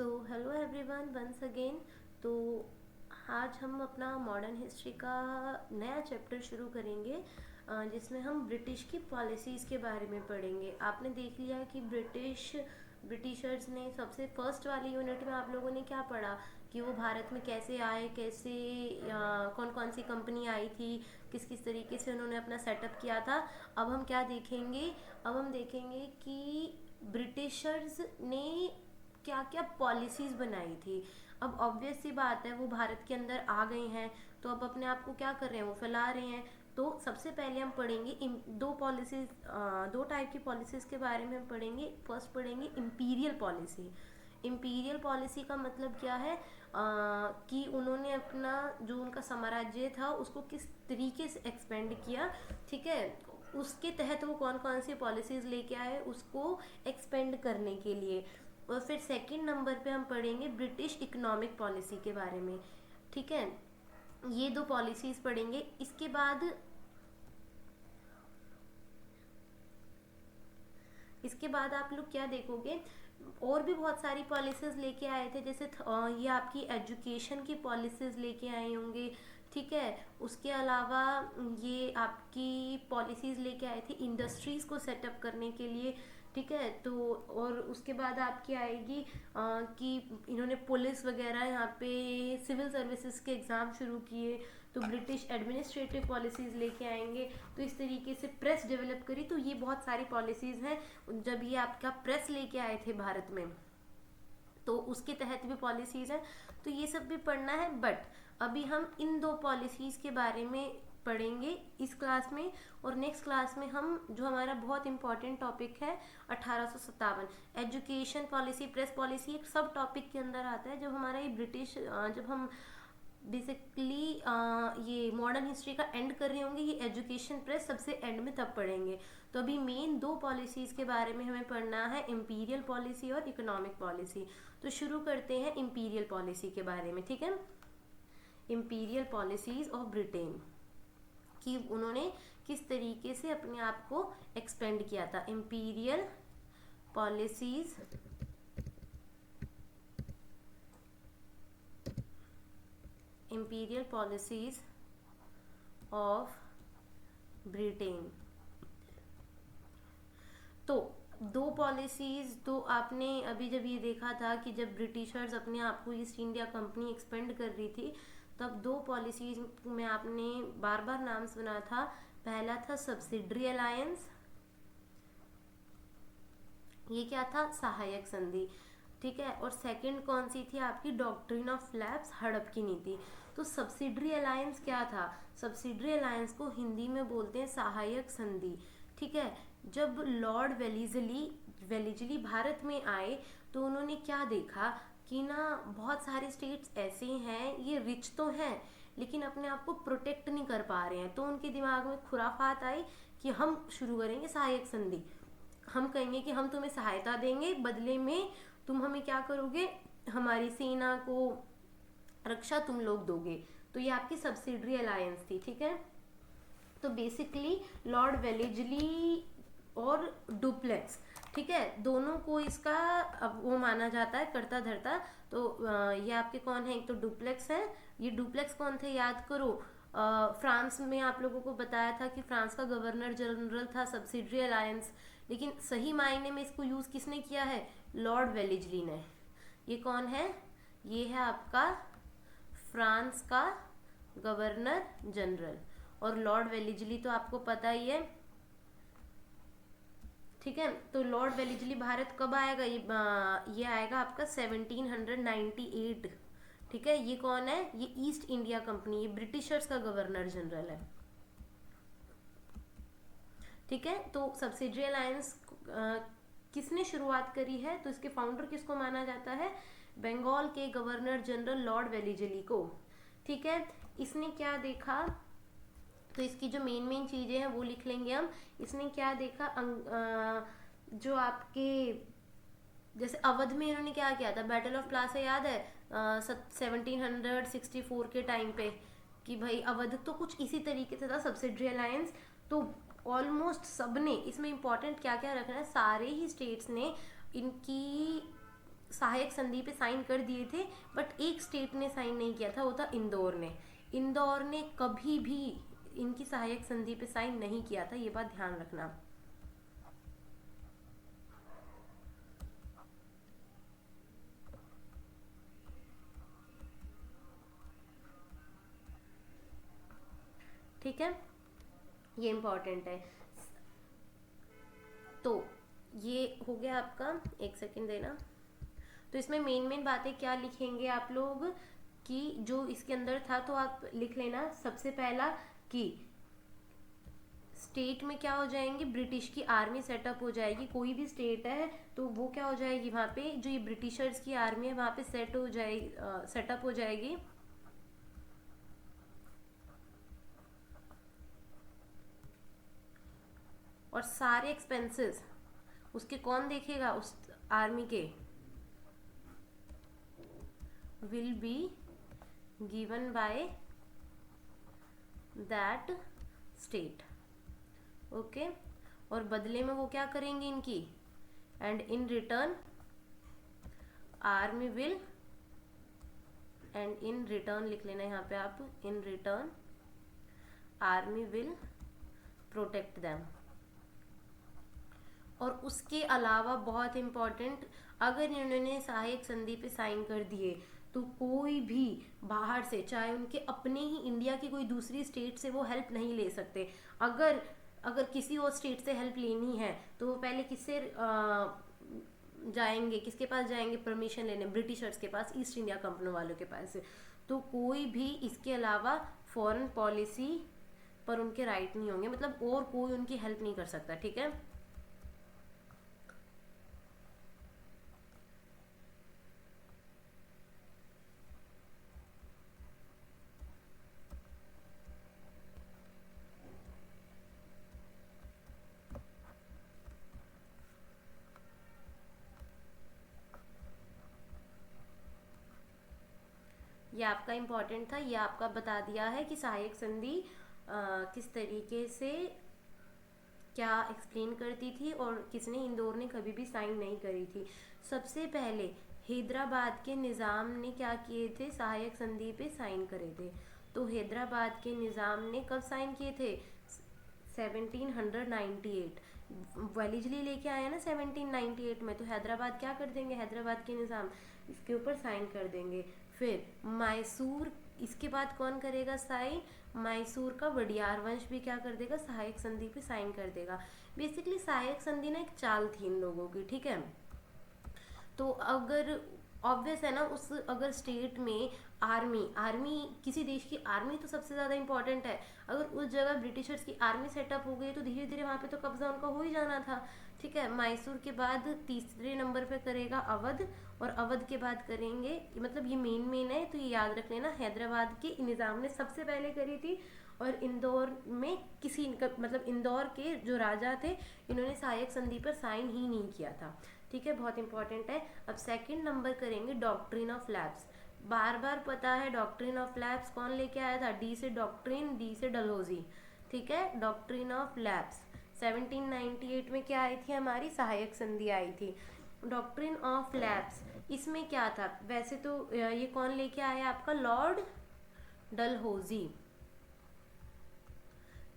सो hello everyone once again. तो आज हम अपना मॉडर्न हिस्ट्री का नया चैप्टर शुरू करेंगे, जिसमें हम ब्रिटिश की पॉलिसीज़ के बारे में पढ़ेंगे। आपने देख लिया कि ब्रिटिशर्स ने सबसे फर्स्ट वाली यूनिट में आप लोगों ने क्या पढ़ा कि वो भारत में कैसे आए, कैसे कौन कौन सी कंपनी आई थी, किस किस तरीके से उन्होंने अपना सेटअप किया था। अब हम क्या देखेंगे? अब हम देखेंगे कि ब्रिटिशर्स ने क्या क्या पॉलिसीज़ बनाई थी। अब ऑब्वियस सी बात है, वो भारत के अंदर आ गए हैं तो अब अपने आप को क्या कर रहे हैं, वो फैला रहे हैं। तो सबसे पहले हम पढ़ेंगे दो टाइप की पॉलिसीज़ के बारे में हम पढ़ेंगे। फर्स्ट पढ़ेंगे इम्पीरियल पॉलिसी। इम्पीरियल पॉलिसी का मतलब क्या है, कि उन्होंने अपना जो उनका साम्राज्य था उसको किस तरीके से एक्सपेंड किया, ठीक है। उसके तहत वो कौन कौन सी पॉलिसीज़ लेके आए उसको एक्सपेंड करने के लिए। और फिर सेकंड नंबर पे हम पढ़ेंगे ब्रिटिश इकोनॉमिक पॉलिसी के बारे में, ठीक है। ये दो पॉलिसीज़ पढ़ेंगे। इसके बाद आप लोग क्या देखोगे, और भी बहुत सारी पॉलिसीज़ लेके आए थे। जैसे ये आपकी एजुकेशन की पॉलिसीज़ लेके आए होंगे, ठीक है। उसके अलावा ये आपकी पॉलिसीज़ लेके आए थे इंडस्ट्रीज़ को सेटअप करने के लिए, ठीक है। तो और उसके बाद आपकी आएगी कि इन्होंने पुलिस वगैरह यहाँ पे सिविल सर्विसेज के एग्ज़ाम शुरू किए। तो ब्रिटिश एडमिनिस्ट्रेटिव पॉलिसीज़ लेके आएंगे। तो इस तरीके से प्रेस डेवलप करी। तो ये बहुत सारी पॉलिसीज़ हैं। जब ये आपका प्रेस लेके आए थे भारत में तो उसके तहत भी पॉलिसीज़ हैं। तो ये सब भी पढ़ना है। बट अभी हम इन दो पॉलिसीज़ के बारे में पढ़ेंगे इस क्लास में। और नेक्स्ट क्लास में हम जो हमारा बहुत इंपॉर्टेंट टॉपिक है 1857 एजुकेशन पॉलिसी प्रेस पॉलिसी, एक सब टॉपिक के अंदर आता है। जब हमारा ये जब हम बेसिकली ये मॉडर्न हिस्ट्री का एंड कर रहे होंगे, ये एजुकेशन प्रेस सबसे एंड में तब पढ़ेंगे। तो अभी मेन दो पॉलिसीज़ के बारे में हमें पढ़ना है, इम्पीरियल पॉलिसी और इकोनॉमिक पॉलिसी। तो शुरू करते हैं इम्पीरियल पॉलिसी के बारे में, ठीक है। इम्पीरियल पॉलिसीज़ ऑफ ब्रिटेन कि उन्होंने किस तरीके से अपने आप को एक्सपेंड किया था। Imperial policies of Britain. तो दो पॉलिसीज़ तो आपने अभी जब ये देखा था कि जब ब्रिटिशर्स अपने आप को ईस्ट इंडिया कंपनी एक्सपेंड कर रही थी, तब दो पॉलिसीज़ में आपने बार बार नाम सुना था। पहला था सब्सिडरी अलायंस, ये क्या था, सहायक संधि, ठीक है। और सेकंड कौन सी थी आपकी, डॉक्ट्रिन ऑफ लैप्स, हड़प की नीति। तो सब्सिडरी अलायंस क्या था, सब्सिडरी अलायंस को हिंदी में बोलते हैं सहायक संधि, ठीक है। जब लॉर्ड वेलिजली भारत में आए तो उन्होंने क्या देखा कि ना बहुत सारे स्टेट्स ऐसे हैं, ये रिच तो हैं लेकिन अपने आप को प्रोटेक्ट नहीं कर पा रहे हैं। तो उनके दिमाग में खुराफात आई कि हम शुरू करेंगे सहायक संधि। हम कहेंगे कि हम तुम्हें सहायता देंगे, बदले में तुम हमें क्या करोगे, हमारी सेना को रक्षा तुम लोग दोगे। तो ये आपकी सब्सिडरी अलायंस थी, ठीक है। तो बेसिकली लॉर्ड वेलेजली और डुप्लेक्स, ठीक है, दोनों को इसका अब वो माना जाता है करता धरता। तो ये आपके कौन है, एक तो डुप्लेक्स है। ये डुप्लेक्स कौन थे याद करो, फ्रांस में आप लोगों को बताया था कि फ्रांस का गवर्नर जनरल था सब्सिडरी अलायंस। लेकिन सही मायने में इसको यूज़ किसने किया है, लॉर्ड वेलेजली ने। ये कौन है, ये है आपका फ्रांस का गवर्नर जनरल। और लॉर्ड वेलेजली तो आपको पता ही है, ठीक है। तो लॉर्ड वेलेजली भारत कब आएगा, ये आएगा आपका 1798, ठीक है। ये कौन है, ये ईस्ट इंडिया कंपनी, ये ब्रिटिशर्स का गवर्नर जनरल है, ठीक है। तो सब्सिडरी अलायंस किसने शुरुआत करी है, तो इसके फाउंडर किसको माना जाता है, बंगाल के गवर्नर जनरल लॉर्ड वेलेजली को, ठीक है। इसने क्या देखा, तो इसकी जो मेन चीज़ें हैं वो लिख लेंगे हम। इसने क्या देखा, जो आपके जैसे अवध में इन्होंने क्या किया था, बैटल ऑफ प्लासा याद है 1764 के टाइम पे, कि भाई अवध तो कुछ इसी तरीके से था सब्सिडरी अलायंस। तो ऑलमोस्ट सबने इसमें इंपॉर्टेंट क्या क्या रखना है, सारे ही स्टेट्स ने इनकी सहायक संधि पे साइन कर दिए थे, बट एक स्टेट ने साइन नहीं किया था, वो था इंदौर ने। इंदौर ने कभी भी इनकी सहायक संधि पे साइन नहीं किया था, ये बात ध्यान रखना। ठीक है, ये इम्पोर्टेंट है। तो ये हो गया आपका, एक सेकंड देना। तो इसमें मेन मेन बातें क्या लिखेंगे आप लोग कि जो इसके अंदर था, तो आप लिख लेना सबसे पहला कि स्टेट में क्या हो जाएंगे, ब्रिटिश की आर्मी सेटअप हो जाएगी। कोई भी स्टेट है तो वो क्या हो जाएगी, वहाँ पे जो ये ब्रिटिशर्स की आर्मी है वहाँ पे सेटअप हो जाएगी। और सारे एक्सपेंसेस उसके कौन देखेगा, उस आर्मी के, will be given by that state. Okay, और बदले में वो क्या करेंगे इनकी, and in return army will, and in return लिख लेना यहाँ पे आप, in return army will protect them. और उसके अलावा बहुत इम्पॉर्टेंट, अगर इन्होंने सहायक संधि पे साइन कर दिए तो कोई भी बाहर से, चाहे उनके अपने ही इंडिया की कोई दूसरी स्टेट से, वो हेल्प नहीं ले सकते। अगर अगर किसी और स्टेट से हेल्प लेनी है तो वो पहले किससे जाएंगे, किसके पास जाएंगे परमिशन लेने, ब्रिटिशर्स के पास, ईस्ट इंडिया कंपनी वालों के पास। तो कोई भी इसके अलावा फॉरेन पॉलिसी पर उनके राइट नहीं होंगे, मतलब और कोई उनकी हेल्प नहीं कर सकता। ठीक है, ये आपका इम्पोर्टेंट था, ये आपका बता दिया है कि सहायक संधि किस तरीके से क्या एक्सप्लेन करती थी और किसने, इंदौर ने कभी भी साइन नहीं करी थी। सबसे पहले हैदराबाद के निज़ाम ने क्या किए थे, सहायक संधि पे साइन करे थे। तो हैदराबाद के निज़ाम ने कब साइन किए थे, 1798। वेलीजली लेके आया ना 1798 में, तो हैदराबाद क्या कर देंगे, हैदराबाद के निज़ाम इसके ऊपर साइन कर देंगे। फिर मैसूर, इसके बाद कौन करेगा साइन, मैसूर का वडियार वंश भी क्या कर देगा, सहायक संधि पे साइन कर देगा। बेसिकली सहायक संधि ना एक चाल थी इन लोगों की। ठीक है, तो अगर ऑब्वियस है ना, उस अगर स्टेट में आर्मी किसी देश की आर्मी तो सबसे ज़्यादा इंपॉर्टेंट है। अगर उस जगह ब्रिटिशर्स की आर्मी सेटअप हो गई तो धीरे धीरे वहाँ पे तो कब्जा उनका हो ही जाना था। ठीक है, मैसूर के बाद तीसरे नंबर पे करेगा अवध, और अवध के बाद करेंगे, मतलब ये मेन है तो ये याद रख लेना, हैदराबाद के निज़ाम ने सबसे पहले करी थी। और इंदौर में किसी मतलब इंदौर के जो राजा थे, इन्होंने सहायक संधि पर साइन ही नहीं किया था। ठीक है, बहुत इंपॉर्टेंट है। अब सेकंड नंबर करेंगे डॉक्ट्रिन ऑफ लैप्स। बार बार पता है डॉक्ट्रिन ऑफ लैप्स कौन लेके आया था, डी से डॉक्ट्रिन, डी से डलहौजी। ठीक है, डॉक्ट्रिन ऑफ लैप्स 1798 में क्या आई थी, हमारी सहायक संधि आई थी। डॉक्ट्रिन ऑफ लैप्स, इसमें क्या था, वैसे तो ये कौन लेके आया, आपका लॉर्ड डलहौजी।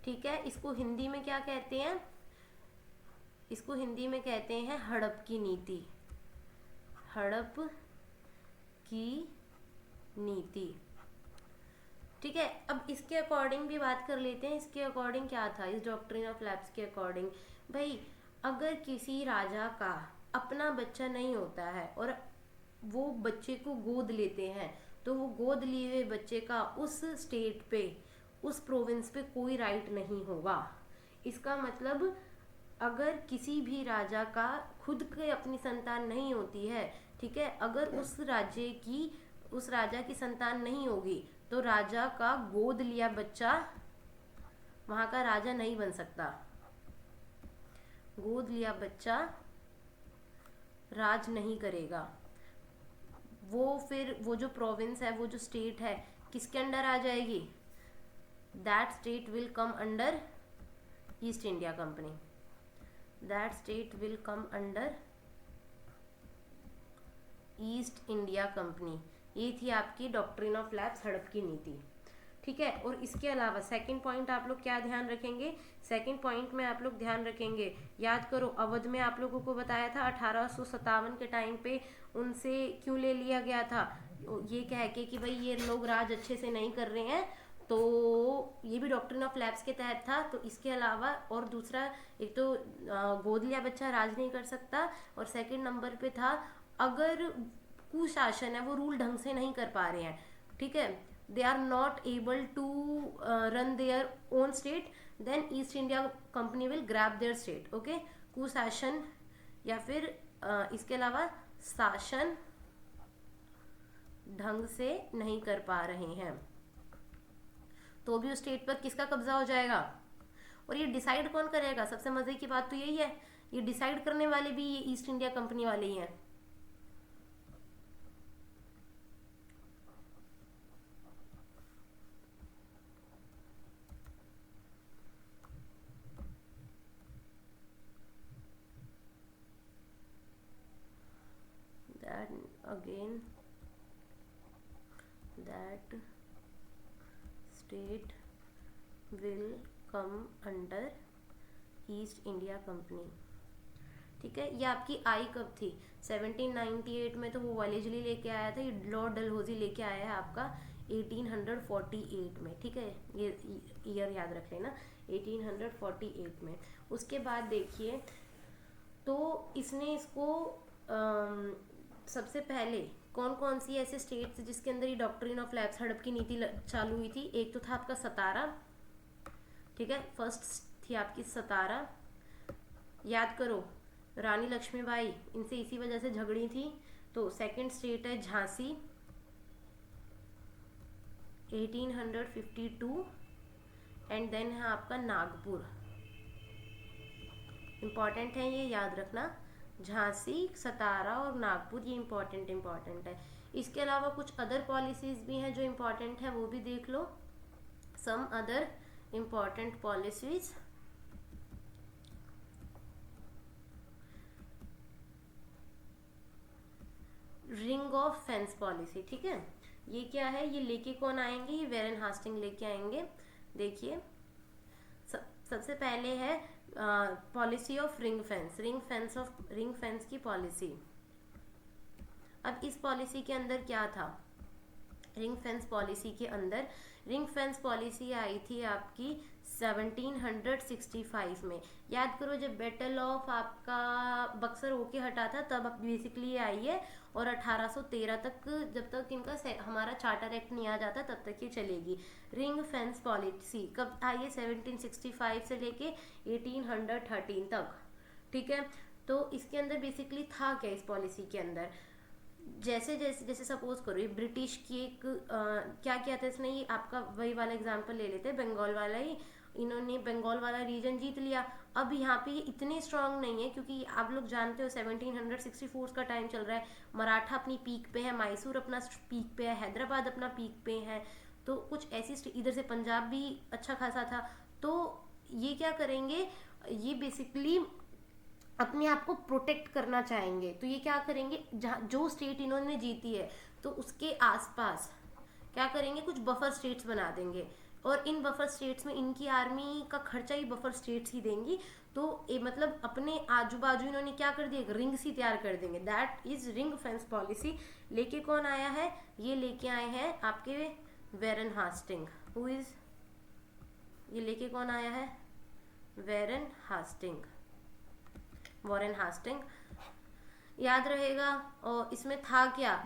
ठीक है, इसको हिंदी में क्या कहते हैं, इसको हिंदी में कहते हैं हड़प की नीति, हड़प की नीति। ठीक है, अब इसके अकॉर्डिंग भी बात कर लेते हैं। इसके अकॉर्डिंग क्या था, इस डॉक्ट्रिन ऑफ लैप्स के अकॉर्डिंग, भाई अगर किसी राजा का अपना बच्चा नहीं होता है और वो बच्चे को गोद लेते हैं, तो वो गोद लिए हुए बच्चे का उस स्टेट पे, उस प्रोविंस पे कोई राइट नहीं होगा। इसका मतलब अगर किसी भी राजा का खुद के अपनी संतान नहीं होती है, ठीक है, अगर उस राजा की संतान नहीं होगी तो राजा का गोद लिया बच्चा वहां का राजा नहीं बन सकता। गोद लिया बच्चा राज नहीं करेगा। वो फिर वो जो प्रोविंस है, वो जो स्टेट है, किसके अंडर आ जाएगी, that state will come under east India company, that state will come under east India company. ये थी आपकी डॉक्ट्रिन ऑफ लैप्स, हड़प की नीति। ठीक है, और इसके अलावा सेकंड पॉइंट आप लोग क्या ध्यान रखेंगे, सेकंड पॉइंट में आप लोग ध्यान रखेंगे, याद करो अवध में आप लोगों को बताया था 1857 के टाइम पे उनसे क्यों ले लिया गया था, ये कह के कि भाई ये लोग राज अच्छे से नहीं कर रहे हैं, तो ये भी डॉक्ट्रिन ऑफ लैप्स के तहत था। तो इसके अलावा और दूसरा, एक तो गोद लिया बच्चा राज नहीं कर सकता, और सेकंड नंबर पे था अगर कुशासन है, वो रूल ढंग से नहीं कर पा रहे हैं, ठीक है, they are not able to run their own state, then East India company will grab their state. Okay, कुशासन या फिर इसके अलावा शासन ढंग से नहीं कर पा रहे हैं तो भी उस स्टेट पर किसका कब्जा हो जाएगा। और ये डिसाइड कौन करेगा, सबसे मजे की बात तो यही है, ये डिसाइड करने वाले भी ये ईस्ट इंडिया कंपनी वाले ही हैं। Then again that state will come under east India company. ठीक है, ये आपकी आई कब थी, 1798 में तो वो वालेजली लेके आया था, ये लॉर्ड डलहौजी लेके आया है आपका 1848 में। ठीक है, ये ईयर याद रख लेना, 1848 में। उसके बाद देखिए, तो इसने इसको सबसे पहले कौन कौन सी ऐसे स्टेट्स जिसके अंदर ये डॉक्ट्रिन ऑफ लैप्स, हड़प की नीति चालू हुई थी, एक तो था आपका सतारा। ठीक है, फर्स्ट थी आपकी सतारा, याद करो रानी लक्ष्मीबाई इनसे इसी वजह से झगड़ी थी। तो सेकंड स्टेट है झांसी 1852, एंड देन है आपका नागपुर। इंपॉर्टेंट है ये, याद रखना, झांसी, सतारा और नागपुर, ये इंपॉर्टेंट है। इसके अलावा कुछ अदर पॉलिसीज भी हैं जो इंपॉर्टेंट है, वो भी देख लो। Some other important policies, ring of fence policy. ठीक है, ये क्या है, ये लेके कौन आएंगे, ये वेरन हास्टिंग लेके आएंगे। देखिए सबसे पहले है पॉलिसी ऑफ रिंग फेंस की पॉलिसी। अब इस पॉलिसी के अंदर क्या था, रिंग फेंस पॉलिसी के अंदर, रिंग फेंस पॉलिसी आई थी आपकी 1765 में। याद करो जब बैटल ऑफ आपका बक्सर होके हटा था तब बेसिकली ये आई है, और 1813 तक, जब तक इनका हमारा चार्टर एक्ट नहीं आ जाता तब तक ये चलेगी। रिंग फेंस पॉलिसी कब आई है, 1765 से लेके 1813 तक। ठीक है, तो इसके अंदर बेसिकली था क्या इस पॉलिसी के अंदर, जैसे जैसे जैसे सपोज करो ये ब्रिटिश की एक क्या किया था इसने, ये आपका वही वाला एग्जांपल ले लेते हैं, बंगाल वाला ही, इन्होंने बंगाल वाला रीजन जीत लिया। अब यहाँ पे ये इतने स्ट्रांग नहीं है क्योंकि आप लोग जानते हो 1764 का टाइम चल रहा है, मराठा अपनी पीक पे है, मैसूर अपना पीक पे है, हैदराबाद अपना पीक पे है, तो कुछ ऐसी इधर से पंजाब भी अच्छा खासा था। तो ये क्या करेंगे, ये बेसिकली अपने आप को प्रोटेक्ट करना चाहेंगे, तो ये क्या करेंगे, जो स्टेट इन्होंने जीती है तो उसके आसपास क्या करेंगे, कुछ बफर स्टेट्स बना देंगे, और इन बफर स्टेट्स में इनकी आर्मी का खर्चा ही बफर स्टेट्स ही देंगी। तो ये मतलब अपने आजू बाजू इन्होंने क्या कर दिया, रिंग सी तैयार कर देंगे, that is ring fence policy. लेके कौन आया है, ये लेके आए हैं आपके वेरन हास्टिंग, हु इज, ये लेके कौन आया है, वेरन हास्टिंग, वॉरेन हास्टिंग, याद रहेगा। और इसमें था क्या,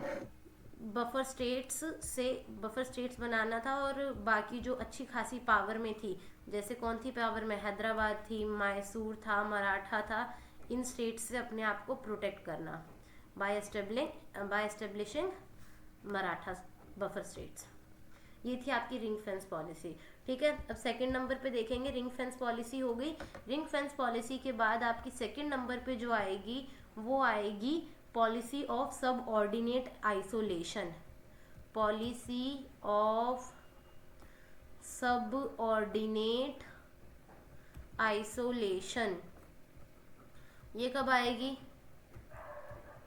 बफर स्टेट्स बनाना था, और बाकी जो अच्छी खासी पावर में थी, जैसे कौन थी पावर में, हैदराबाद थी, मैसूर था, मराठा था, इन स्टेट्स से अपने आप को प्रोटेक्ट करना by establishing Maratha buffer states. ये थी आपकी रिंग फेंस पॉलिसी। ठीक है, अब सेकंड नंबर पे देखेंगे, रिंग फेंस पॉलिसी हो गई। रिंग फेंस पॉलिसी के बाद आपकी सेकंड नंबर पे जो आएगी वो आएगी पॉलिसी ऑफ सब ऑर्डिनेट आइसोलेशन, पॉलिसी ऑफ सब ऑर्डिनेट आइसोलेशन। ये कब आएगी,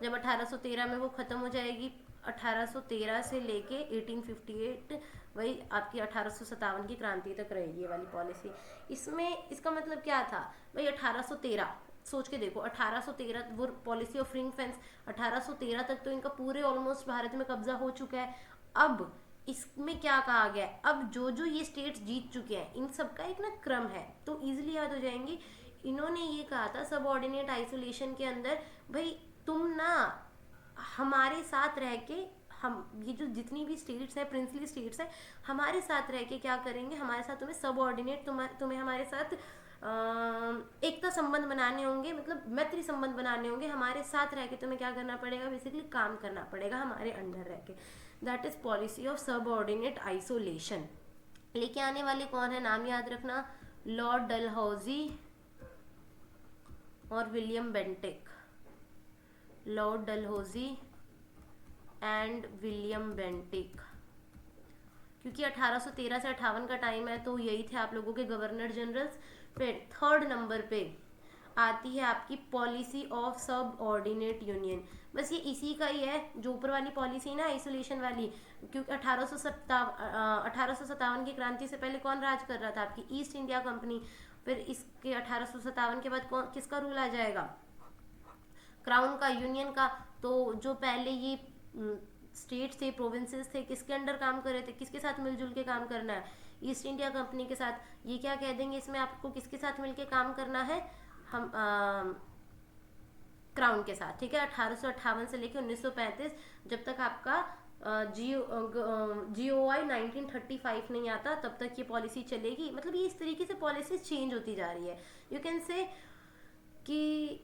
जब 1813 में वो ख़त्म हो जाएगी, 1813 से लेके 1858 वही आपकी 1857 की क्रांति तक रहेगी ये वाली पॉलिसी। इसमें इसका मतलब क्या था भाई, 1813 सोच के देखो, 1813 वो पॉलिसी ऑफ रिंग फेंस, 1813 तक तो इनका पूरे ऑलमोस्ट भारत में कब्जा हो चुका है। अब इसमें क्या कहा गया है, अब जो जो ये स्टेट्स जीत चुके हैं इन सब का एक ना क्रम है, तो इजीली याद हो जाएंगी। इन्होंने ये कहा था सब ऑर्डिनेट आइसोलेशन के अंदर, भाई तुम ना हमारे साथ रह के, हम ये जो जितनी भी स्टेट्स हैं प्रिंसली स्टेट्स हैं, हमारे साथ रह के क्या करेंगे, हमारे साथ तुम्हें सब ऑर्डिनेट, तुम्हें हमारे साथ एकता संबंध बनाने होंगे, मतलब मैत्री संबंध बनाने होंगे, हमारे साथ रह के तुम्हें क्या करना पड़ेगा, बेसिकली काम करना पड़ेगा हमारे अंडर रह के। दैट इज पॉलिसी ऑफ सब ऑर्डिनेट आइसोलेशन। लेके आने वाले कौन है, नाम याद रखना, लॉर्ड डलहौजी और William Bentinck. Lord Dalhousie and William Bentinck, क्योंकि 1813 से 58 का टाइम है, तो यही थे आप लोगों के गवर्नर जनरल्स। फिर थर्ड नंबर पे आती है आपकी पॉलिसी ऑफ सब ऑर्डिनेट यूनियन। बस ये इसी का ही है, जो ऊपर वाली पॉलिसी ना आइसोलेशन वाली, क्योंकि 1857 की क्रांति से पहले कौन राज कर रहा था, आपकी ईस्ट इंडिया कंपनी। फिर इसके 1857 के बाद कौन, किसका रूल आ जाएगा, क्राउन का, यूनियन का। तो जो पहले ये स्टेट्स थे, प्रोविंसेस थे, किसके अंडर काम कर रहे थे, किसके साथ मिलजुल के काम करना है, ईस्ट इंडिया कंपनी के साथ। ये क्या कह देंगे इसमें, आपको किसके साथ मिलके काम करना है, हम क्राउन के साथ, ठीक है। 1858 से लेकर 1935, जब तक आपका GOI 1935 नहीं आता तब तक ये पॉलिसी चलेगी। मतलब ये इस तरीके से पॉलिसी चेंज होती जा रही है। यू कैन से कि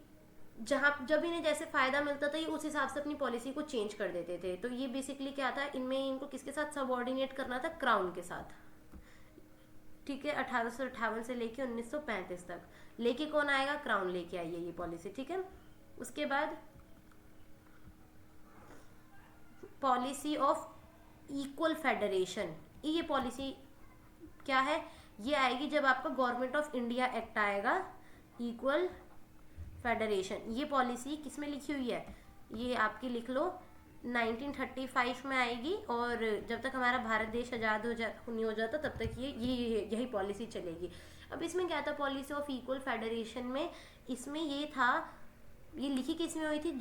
जहाँ जब इन्हें जैसे फायदा मिलता था ये उस हिसाब से अपनी पॉलिसी को चेंज कर देते थे। तो ये बेसिकली क्या था, इनमें इनको किसके साथ सबऑर्डिनेट करना था, क्राउन के साथ, ठीक है। 1858 से लेके 1935 तक लेके कौन आएगा, क्राउन लेके आई है ये पॉलिसी, ठीक है। उसके बाद पॉलिसी ऑफ इक्वल फेडरेशन, ये पॉलिसी क्या है, ये आएगी जब आपका गवर्नमेंट ऑफ इंडिया एक्ट आएगा, इक्वल फेडरेशन। ये पॉलिसी किस में लिखी हुई है, ये आपकी लिख लो 1935 में आएगी, और जब तक हमारा भारत देश आज़ाद नहीं हो जाता तब तक यही पॉलिसी चलेगी। अब इसमें क्या था, पॉलिसी ऑफ इक्वल फेडरेशन में, इसमें ये था, ये लिखी किस में हुई थी,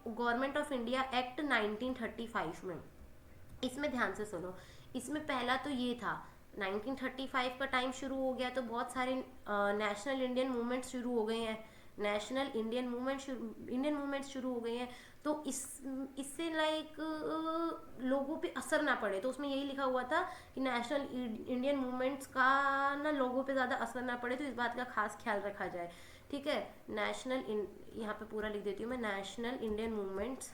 गवर्नमेंट ऑफ इंडिया एक्ट 1935 में। इसमें ध्यान से सुनो, इसमें पहला तो ये था 1935 का टाइम शुरू हो गया तो बहुत सारे नेशनल इंडियन मूवमेंट्स शुरू हो गए हैं, नेशनल इंडियन मूवमेंट शुरू हो गए हैं। तो इससे लाइक लोगों पे असर ना पड़े, तो उसमें यही लिखा हुआ था कि नेशनल इंडियन मूवमेंट्स का ना लोगों पे ज़्यादा असर ना पड़े, तो इस बात का खास ख्याल रखा जाए, ठीक है। यहाँ पे पूरा लिख देती हूँ मैं, नेशनल इंडियन मूवमेंट्स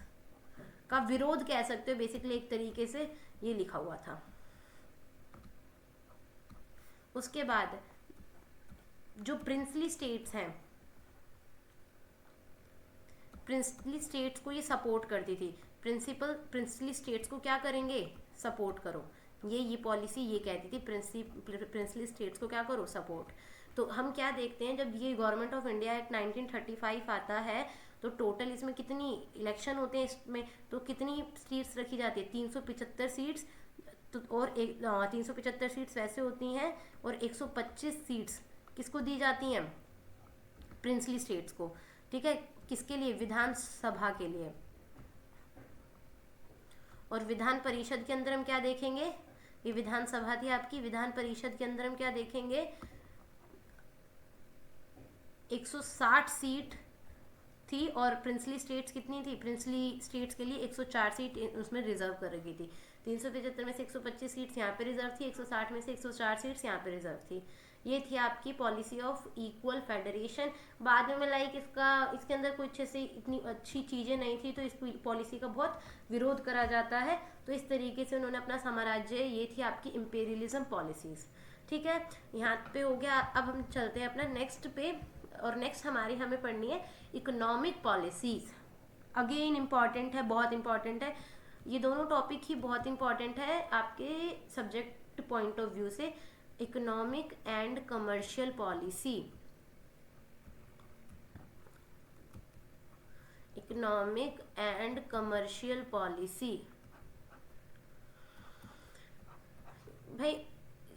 का विरोध कह सकते हो बेसिकली एक तरीके से, ये लिखा हुआ था। उसके बाद जो प्रिंसली स्टेट्स हैं, प्रिंसली स्टेट्स को ये सपोर्ट करती थी, प्रिंसली स्टेट्स को क्या करेंगे, सपोर्ट करो, ये पॉलिसी ये कहती थी, प्रिंसली स्टेट्स को क्या करो, सपोर्ट। तो हम क्या देखते हैं, जब ये गवर्नमेंट ऑफ इंडिया एक्ट 1935 आता है तो टोटल इसमें कितनी इलेक्शन होते हैं इसमें, तो कितनी सीट्स रखी जाती है, 375 सीट्स, तो और 375 सीट्स वैसे होती हैं, और 125 सीट्स किसको दी जाती हैं, प्रिंसली स्टेट्स को, ठीक है। किसके लिए, विधानसभा के लिए। और विधान परिषद के अंदर हम क्या देखेंगे, ये विधानसभा थी आपकी, विधान परिषद के अंदर हम क्या देखेंगे, 160 सीट थी, और प्रिंसली स्टेट्स कितनी थी, प्रिंसली स्टेट्स के लिए 104 सीट उसमें रिजर्व कर रखी थी। 375 में से 125 सीट्स यहाँ पे रिजर्व थी, 160 में से 104 सीट्स यहाँ पे रिजर्व थी। ये थी आपकी पॉलिसी ऑफ इक्वल फेडरेशन। बाद में लाइक इसके अंदर कुछ ऐसे इतनी अच्छी चीज़ें नहीं थी, तो इस पॉलिसी का बहुत विरोध करा जाता है। तो इस तरीके से उन्होंने अपना साम्राज्य, ये थी आपकी इम्पेरियलिज्म पॉलिसीज़, ठीक है। यहाँ पे हो गया। अब हम चलते हैं अपना नेक्स्ट पे, और नेक्स्ट हमें पढ़नी है इकोनॉमिक पॉलिसीज़। अगेन इम्पॉर्टेंट है, बहुत इम्पॉर्टेंट है, ये दोनों टॉपिक ही बहुत इम्पॉर्टेंट है आपके सब्जेक्ट पॉइंट ऑफ व्यू से। Economic and commercial policy, economic and commercial policy. भाई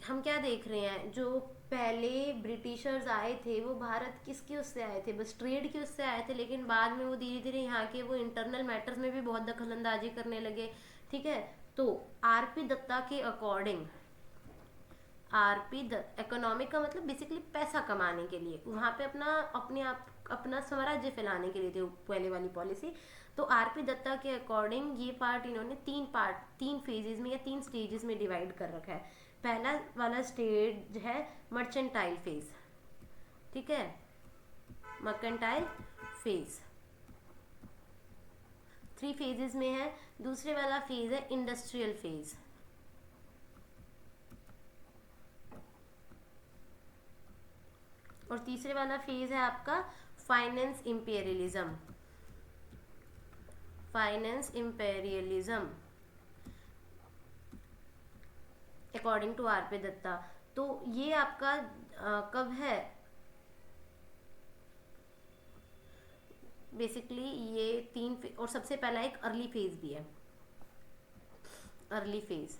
हम क्या देख रहे हैं, जो पहले ब्रिटिशर्स आए थे वो भारत किसके उससे आए थे, बस ट्रेड के उससे आए थे, लेकिन बाद में वो धीरे धीरे यहाँ के वो इंटरनल मैटर्स में भी बहुत दखल अंदाजी करने लगे। ठीक है, तो आरपी दत्ता के अकॉर्डिंग, आरपी दत्त इकोनॉमिक का मतलब बेसिकली पैसा कमाने के लिए, वहाँ पे अपना अपने आप अपना स्वराज्य फैलाने के लिए थे पहले वाली पॉलिसी। तो आरपी दत्ता के अकॉर्डिंग ये पार्ट इन्होंने तीन फेजेस में या तीन स्टेजेस में डिवाइड कर रखा है। पहला वाला स्टेज है मर्चेंटाइल फेज, ठीक है, मर्केंटाइल फेज 3 फेजेस में है। दूसरे वाला फेज है इंडस्ट्रियल फेज, और तीसरे वाला फेज है आपका finance imperialism, finance imperialism according to R P Dutta. तो ये आपका कब है, बेसिकली ये और सबसे पहला एक अर्ली फेज भी है, अर्ली फेज।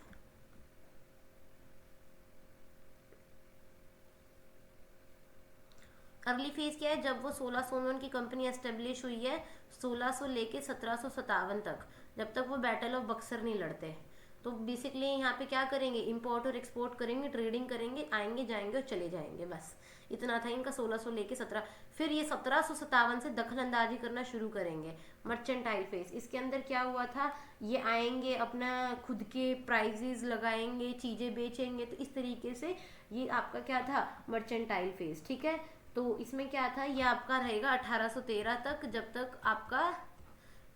अर्ली फेज क्या है, जब वो 1600 में उनकी कंपनी एस्टेब्लिश हुई है, 1600 लेके 1757 तक, जब तक वो बैटल ऑफ बक्सर नहीं लड़ते। तो बेसिकली यहाँ पे क्या करेंगे, इंपोर्ट और एक्सपोर्ट करेंगे, ट्रेडिंग करेंगे, आएंगे जाएंगे और चले जाएंगे, बस इतना था इनका 1600 लेके 17। फिर ये 1757 से दखल अंदाजी करना शुरू करेंगे, मर्चेंटाइल फेज। इसके अंदर क्या हुआ था, ये आएंगे अपना खुद के प्राइजेस लगाएंगे, चीज़ें बेचेंगे, तो इस तरीके से ये आपका क्या था, मर्चेंटाइल फेज। ठीक है, तो इसमें क्या था, ये आपका रहेगा 1813 तक, जब तक आपका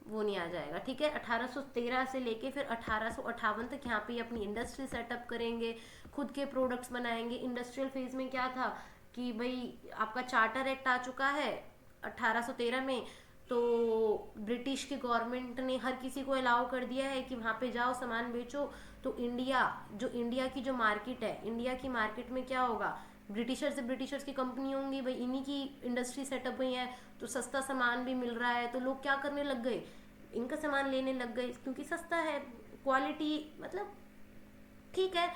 वो नहीं आ जाएगा। ठीक है, 1813 से लेके फिर 1858 तक यहाँ पे अपनी इंडस्ट्री सेटअप करेंगे, खुद के प्रोडक्ट्स बनाएंगे। इंडस्ट्रियल फेज में क्या था कि भाई आपका चार्टर एक्ट आ चुका है 1813 में, तो ब्रिटिश की गवर्नमेंट ने हर किसी को अलाउ कर दिया है कि वहाँ पे जाओ सामान बेचो। तो इंडिया की जो मार्केट है, इंडिया की मार्केट में क्या होगा, ब्रिटिशर्स की कंपनी होंगी भाई, इन्हीं की इंडस्ट्री सेटअप हुई है, तो सस्ता सामान भी मिल रहा है, तो लोग क्या करने लग गए, इनका सामान लेने लग गए, क्योंकि सस्ता है, क्वालिटी मतलब ठीक है,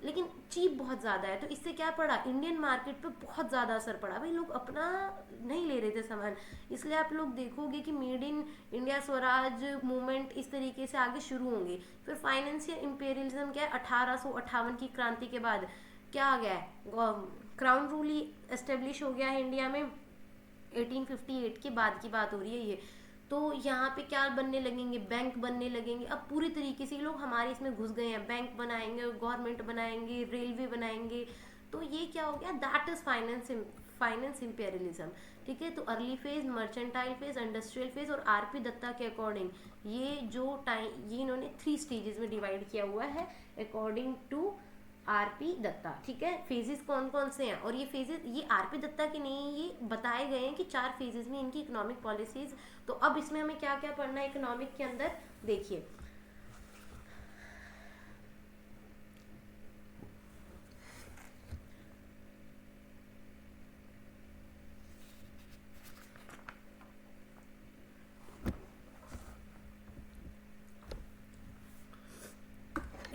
लेकिन चीप बहुत ज़्यादा है। तो इससे क्या पड़ा, इंडियन मार्केट पे बहुत ज़्यादा असर पड़ा, भाई लोग अपना नहीं ले रहे थे सामान। इसलिए आप लोग देखोगे कि made in India Swaraj movement इस तरीके से आगे शुरू होंगे। फिर फाइनेंशियल इंपेरियलिज्म क्या है, 1858 की क्रांति के बाद क्या आ गया है, क्राउन रूल ही एस्टेब्लिश हो गया है इंडिया में। 1858 के बाद की बात हो रही है ये। तो यहाँ पे क्या बनने लगेंगे, बैंक बनने लगेंगे। अब पूरी तरीके से लोग हमारे इसमें घुस गए हैं, बैंक बनाएंगे, गवर्नमेंट बनाएंगे, रेलवे बनाएंगे। तो ये क्या हो गया, दैट इज फाइनेंस इंपेरियलिज्म। ठीक है, तो early phase, mercantile phase, industrial phase और आरपी दत्ता के अकॉर्डिंग ये जो टाइम, ये इन्होंने 3 स्टेजेस में डिवाइड किया हुआ है अकॉर्डिंग टू आरपी दत्ता। ठीक है, फेजेस कौन कौन से हैं, और ये फेजेस ये आरपी दत्ता के नहीं, ये बताए गए हैं कि 4 फेजेस में इनकी इकोनॉमिक पॉलिसीज। तो अब इसमें हमें क्या क्या पढ़ना है इकोनॉमिक के अंदर, देखिए।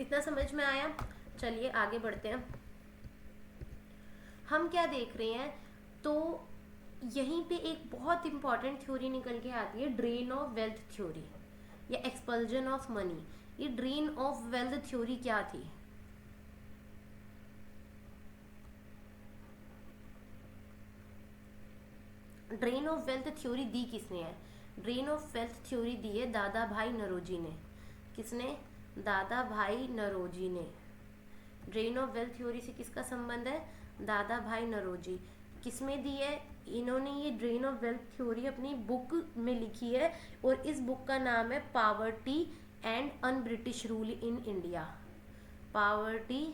इतना समझ में आया, चलिए आगे बढ़ते हैं। हम क्या देख रहे हैं, तो यहीं पे एक बहुत इंपॉर्टेंट थ्योरी निकल के आती है, ड्रेन ऑफ वेल्थ थ्योरी या एक्सपल्जन ऑफ मनी। ये ड्रेन ऑफ वेल्थ थ्योरी क्या थी, ड्रेन ऑफ वेल्थ थ्योरी दी किसने है, ड्रेन ऑफ वेल्थ थ्योरी दी है दादा भाई नौरोजी ने। किसने, दादा भाई नौरोजी ने। ड्रेन ऑफ वेल्थ थ्योरी से किसका संबंध है, दादा भाई नौरोजी। किसमें दी है, इन्होंने ये ड्रेन ऑफ वेल्थ थ्योरी अपनी बुक में लिखी है, और इस बुक का नाम है poverty and un British rule in India. Poverty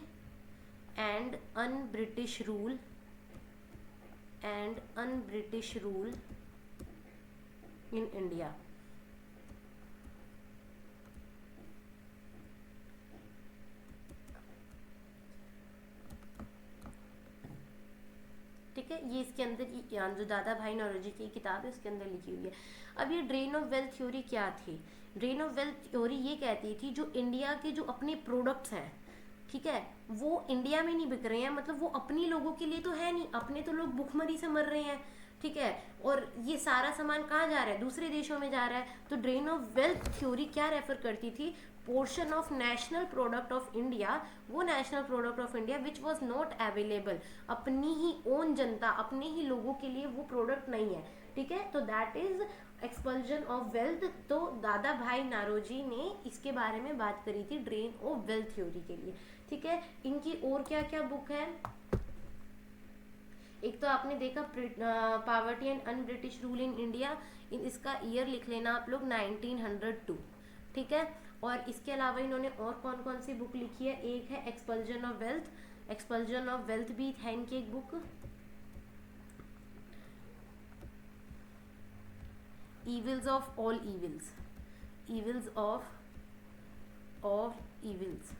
and un British rule in India. ठीक ठीक है, ये इसके अंदर जो दादा भाई नौरोजी की किताब है उसके अंदर लिखी हुई है। अब ये ड्रेन ऑफ वेल्थ थ्योरी क्या थी? ड्रेन ऑफ वेल्थ थ्योरी ये कहती थी जो इंडिया के जो अपने प्रोडक्ट्स हैं, ठीक है, वो इंडिया में नहीं बिक रहे हैं, मतलब वो अपनी लोगों के लिए तो है नहीं, अपने तो लोग भुखमरी से मर रहे हैं, ठीक है, और ये सारा सामान कहाँ जा रहा है? दूसरे देशों में जा रहा है। तो ड्रेन ऑफ वेल्थ थ्योरी क्या रेफर करती थी? Portion of national product of India, वो national product of India which was not available, अपनी ही ओन जनता, अपने ही लोगों के लिए वो प्रोडक्ट नहीं है, ठीक है, तो that is expulsion of wealth. तो दादा भाई नारोजी ने इसके बारे में बात करी थी ड्रेन ऑफ वेल्थ थ्योरी के लिए, ठीक है। इनकी और क्या क्या बुक है? एक तो आपने देखा poverty and un British rule in India, इसका ईयर लिख लेना आप लोग 1902, ठीक है। और इसके अलावा इन्होंने और कौन कौन सी बुक लिखी है? एक है expulsion of wealth, expulsion of wealth भी है इनकी एक book. evils of all evils, evils of evils,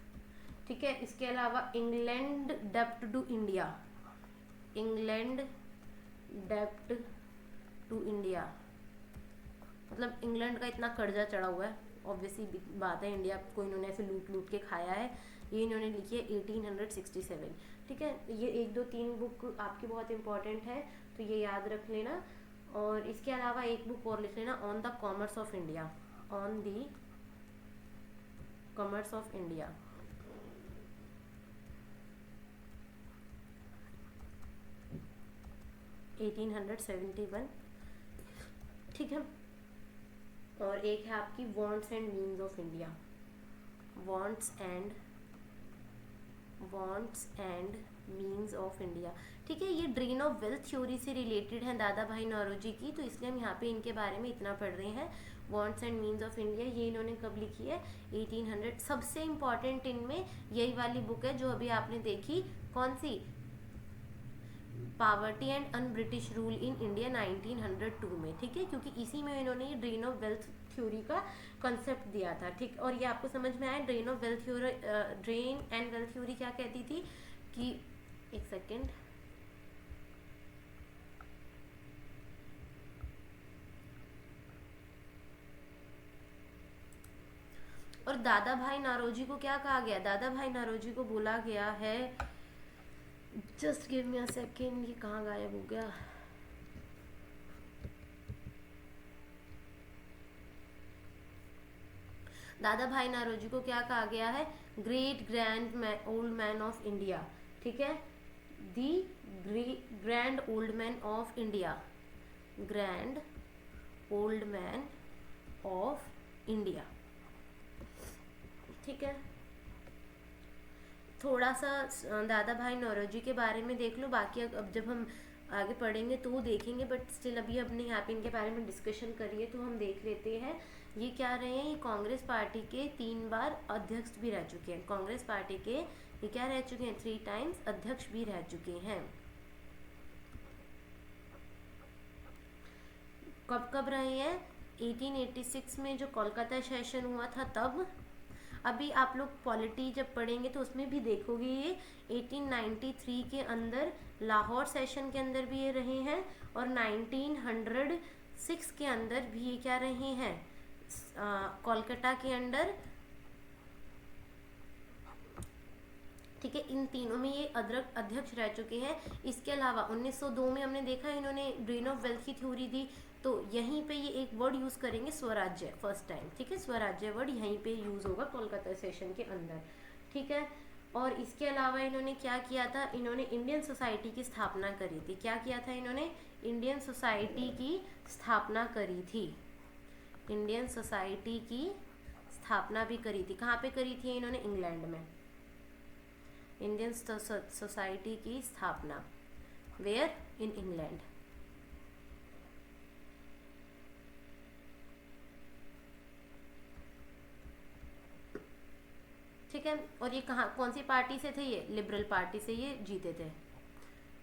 ठीक है। इसके अलावा England dept to India, England dept to India, मतलब इंग्लैंड का इतना कर्जा चढ़ा हुआ है, ऑब्वियसली बात है, इंडिया को इन्होंने ऐसे लूट लूट के खाया है। ये इन्होंने लिखी है 1867, ठीक है। ये 1 2 3 बुक आपकी बहुत इंपॉर्टेंट है, तो ये याद रख लेना। और इसके अलावा एक बुक और लिख लेना, on the commerce of India, on the commerce of India, 1871, ठीक है। और एक है आपकी wants and means of India, wants and means of India, ठीक है। ये ड्रेन ऑफ वेल्थ थ्योरी से रिलेटेड है दादा भाई नौरोजी की, तो इसलिए हम यहाँ पे इनके बारे में इतना पढ़ रहे हैं। Wants and means of India ये इन्होंने कब लिखी है? 1800। सबसे इम्पॉर्टेंट इनमें यही वाली बुक है जो अभी आपने देखी, कौन सी? Poverty and un British rule in India 1902 में, ठीक है, क्योंकि इसी में इन्होंने ये ड्रेन ऑफ वेल्थ थ्योरी का कंसेप्ट दिया था, ठीक। और ये आपको समझ में आया drain of wealth theory, drain and wealth theory क्या कहती थी कि, एक सेकेंड, और दादा भाई नारोजी को क्या कहा गया? दादा भाई नारोजी को बोला गया है, just give me a second, ये कहाँ गायब हो गया? दादा भाई नारोजी को क्या कहा गया है? Great grand old man of India, ठीक है, the grand old man of India, grand old man of India, ठीक है। थोड़ा सा दादा भाई नौरोजी के बारे में देख लो, बाकी अब जब हम आगे पढ़ेंगे तो वो देखेंगे, बट स्टिल अभी अपने यहाँ पे इनके बारे में डिस्कशन करिए तो हम देख लेते हैं। ये क्या रहे हैं? ये कांग्रेस पार्टी के 3 बार अध्यक्ष भी रह चुके हैं, कांग्रेस पार्टी के ये क्या रह चुके हैं? 3 टाइम्स अध्यक्ष भी रह चुके हैं। कब कब रहे हैं? 1886 में जो कोलकाता सेशन हुआ था तब। अभी आप लोग पॉलिटी जब पढ़ेंगे तो उसमें भी देखोगे ये 1893 के अंदर लाहौर सेशन के अंदर भी ये रहे हैं, और 1906 के अंदर भी ये क्या रहे हैं? कोलकाता के अंदर, ठीक है। इन तीनों में ये अध्यक्ष रह चुके हैं। इसके अलावा 1902 में हमने देखा इन्होंने ड्रेन ऑफ वेल्थ की थ्योरी दी, तो यहीं पे ये एक वर्ड यूज़ करेंगे, स्वराज्य, फर्स्ट टाइम, ठीक है, स्वराज्य वर्ड यहीं पे यूज़ होगा कोलकाता सेशन के अंदर, ठीक है। और इसके अलावा इन्होंने क्या किया था? इन्होंने इंडियन सोसाइटी की स्थापना करी थी। क्या किया था इन्होंने? इंडियन सोसाइटी की स्थापना करी थी, इंडियन सोसाइटी की स्थापना भी करी थी। कहाँ पे करी थी इन्होंने? इंग्लैंड में, इंडियन सोसाइटी की स्थापना, वेयर? इन इंग्लैंड, ठीक है। और ये कहाँ, कौन सी पार्टी से थे? ये लिबरल पार्टी से ये जीते थे,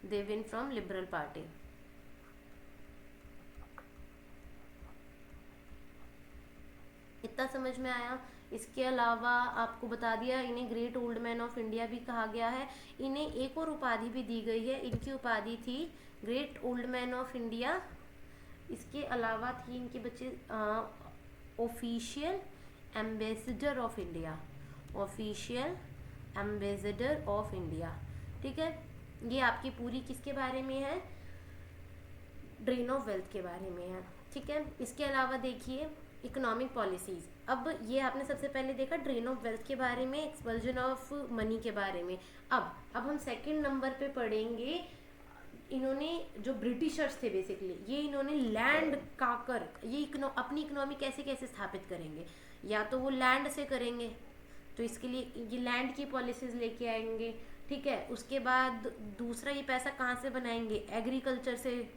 they win from liberal party. इतना समझ समझ में आया। इसके अलावा आपको बता दिया, इन्हें great old man of India भी कहा गया है। इन्हें एक और उपाधि भी दी गई है, इनकी उपाधि थी great old man of India. इसके अलावा थी इनके बच्चे official ambassador of India, official ambassador of India. ठीक है, ये आपकी पूरी किसके बारे में है, ड्रेन ऑफ वेल्थ के बारे में है। ठीक है, इसके अलावा देखिए इकोनॉमिक पॉलिसीज। अब ये आपने सबसे पहले देखा ड्रेन ऑफ वेल्थ के बारे में, एक्सपल्जन ऑफ मनी के बारे में। अब हम सेकंड नंबर पे पढ़ेंगे, इन्होंने जो ब्रिटिशर्स थे बेसिकली, ये इन्होंने लैंड काकर ये अपनी इकोनॉमी कैसे कैसे स्थापित करेंगे, या तो वो लैंड से करेंगे, तो इसके लिए ये लैंड की पॉलिसीज लेके आएंगे। ठीक है, उसके बाद दूसरा ये पैसा कहाँ से बनाएंगे, एग्रीकल्चर से।